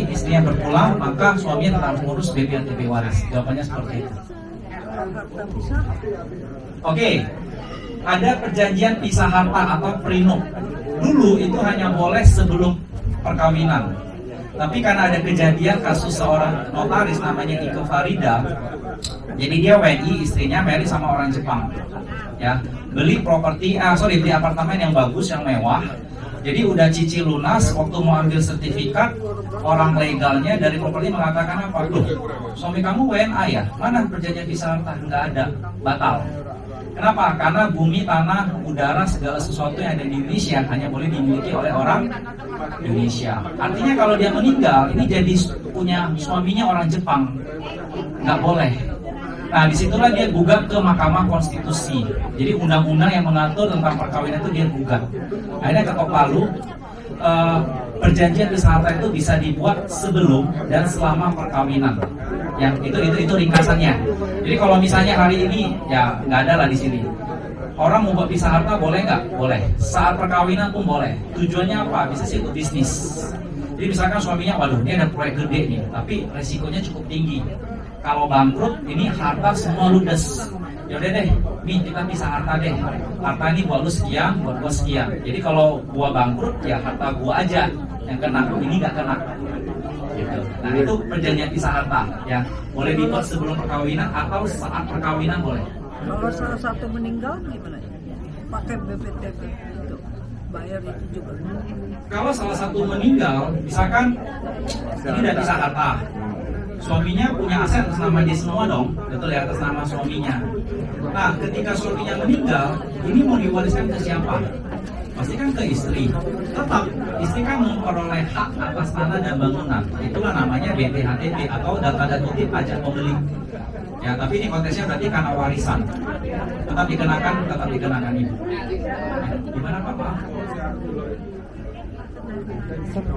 S9: istrinya berpulang, maka suaminya tetap harus ngurus BPHTB waris. Jawabannya seperti itu. Oke, ada perjanjian pisah harta atau prenup. Dulu itu hanya boleh sebelum perkawinan. Tapi karena ada kejadian kasus seorang notaris namanya Iko Farida, jadi dia WNI, istrinya marry sama orang Jepang. Ya, beli apartemen yang bagus, yang mewah. Jadi udah cicil lunas, waktu mau ambil sertifikat, orang legalnya dari properti mengatakan apa? Loh, suami kamu WNA ya? Mana perjanjian pisah harta? Nggak ada, batal. Kenapa? Karena bumi, tanah, udara, segala sesuatu yang ada di Indonesia hanya boleh dimiliki oleh orang Indonesia. Artinya kalau dia meninggal, ini jadi punya suaminya orang Jepang. Nggak boleh. Nah, disitulah dia gugat ke Mahkamah Konstitusi. Jadi undang-undang yang mengatur tentang perkawinan itu dia gugat. Akhirnya ketok palu, perjanjian pisah harta itu bisa dibuat sebelum dan selama perkawinan. Yang itu ringkasannya. Jadi kalau misalnya hari ini ya nggak ada lah di sini. Orang mau buat pisah harta boleh nggak? Boleh. Saat perkawinan pun boleh. Tujuannya apa? Bisa sih untuk bisnis. Jadi misalkan suaminya, waduh ini ada proyek gede nih, tapi resikonya cukup tinggi. Kalau bangkrut, ini harta semua ludes. Yaudah deh, nih kita pisah harta deh. Harta ini buat lu sekian, buat gua sekian. Jadi kalau gua bangkrut, ya harta gua aja yang kena, ini nggak kena. Gitu. Nah itu perjanjian pisah harta, ya boleh dibuat sebelum perkawinan atau saat perkawinan boleh.
S10: Kalau salah satu meninggal gimana? Pakai BPTB untuk bayar itu juga.
S9: Kalau salah satu meninggal, misalkan ini udah pisah harta, suaminya punya aset atas nama dia semua dong, betul ya, atas nama suaminya. Nah ketika suaminya meninggal, ini mau diwariskan ke siapa? Pasti kan ke istri. Tetap istri kan memperoleh hak atas tanah dan bangunan. Itulah namanya BPHTB atau data kutip pajak pembeli. Ya, tapi ini konteksnya berarti karena warisan. Tetap dikenakan ibu. Gimana Bapak?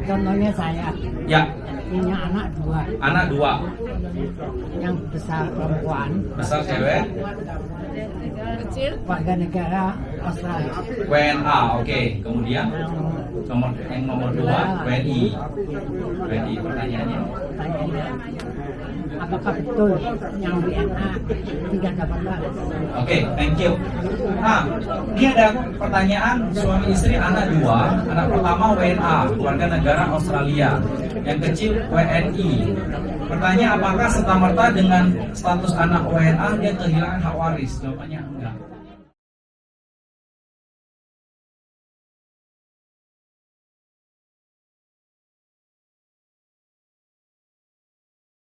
S3: Contohnya saya.
S9: Ya.
S3: Punya anak dua.
S9: Anak dua.
S3: Yang besar perempuan.
S9: Besar cewek.
S3: Kecil. Warga negara Australia.
S9: WNA, oke. Kemudian yang nomor dua WNI. WNI pertanyaannya.
S3: Apakah betul yang WNA tidak dapat balas?
S9: Oke, thank you. Nah, ini ada pertanyaan suami istri anak dua. Anak pertama WNA, warga negara Australia. Yang kecil WNI. Pertanyaan, apakah serta-merta dengan status anak WNA dia kehilangan hak waris? Jawabannya enggak.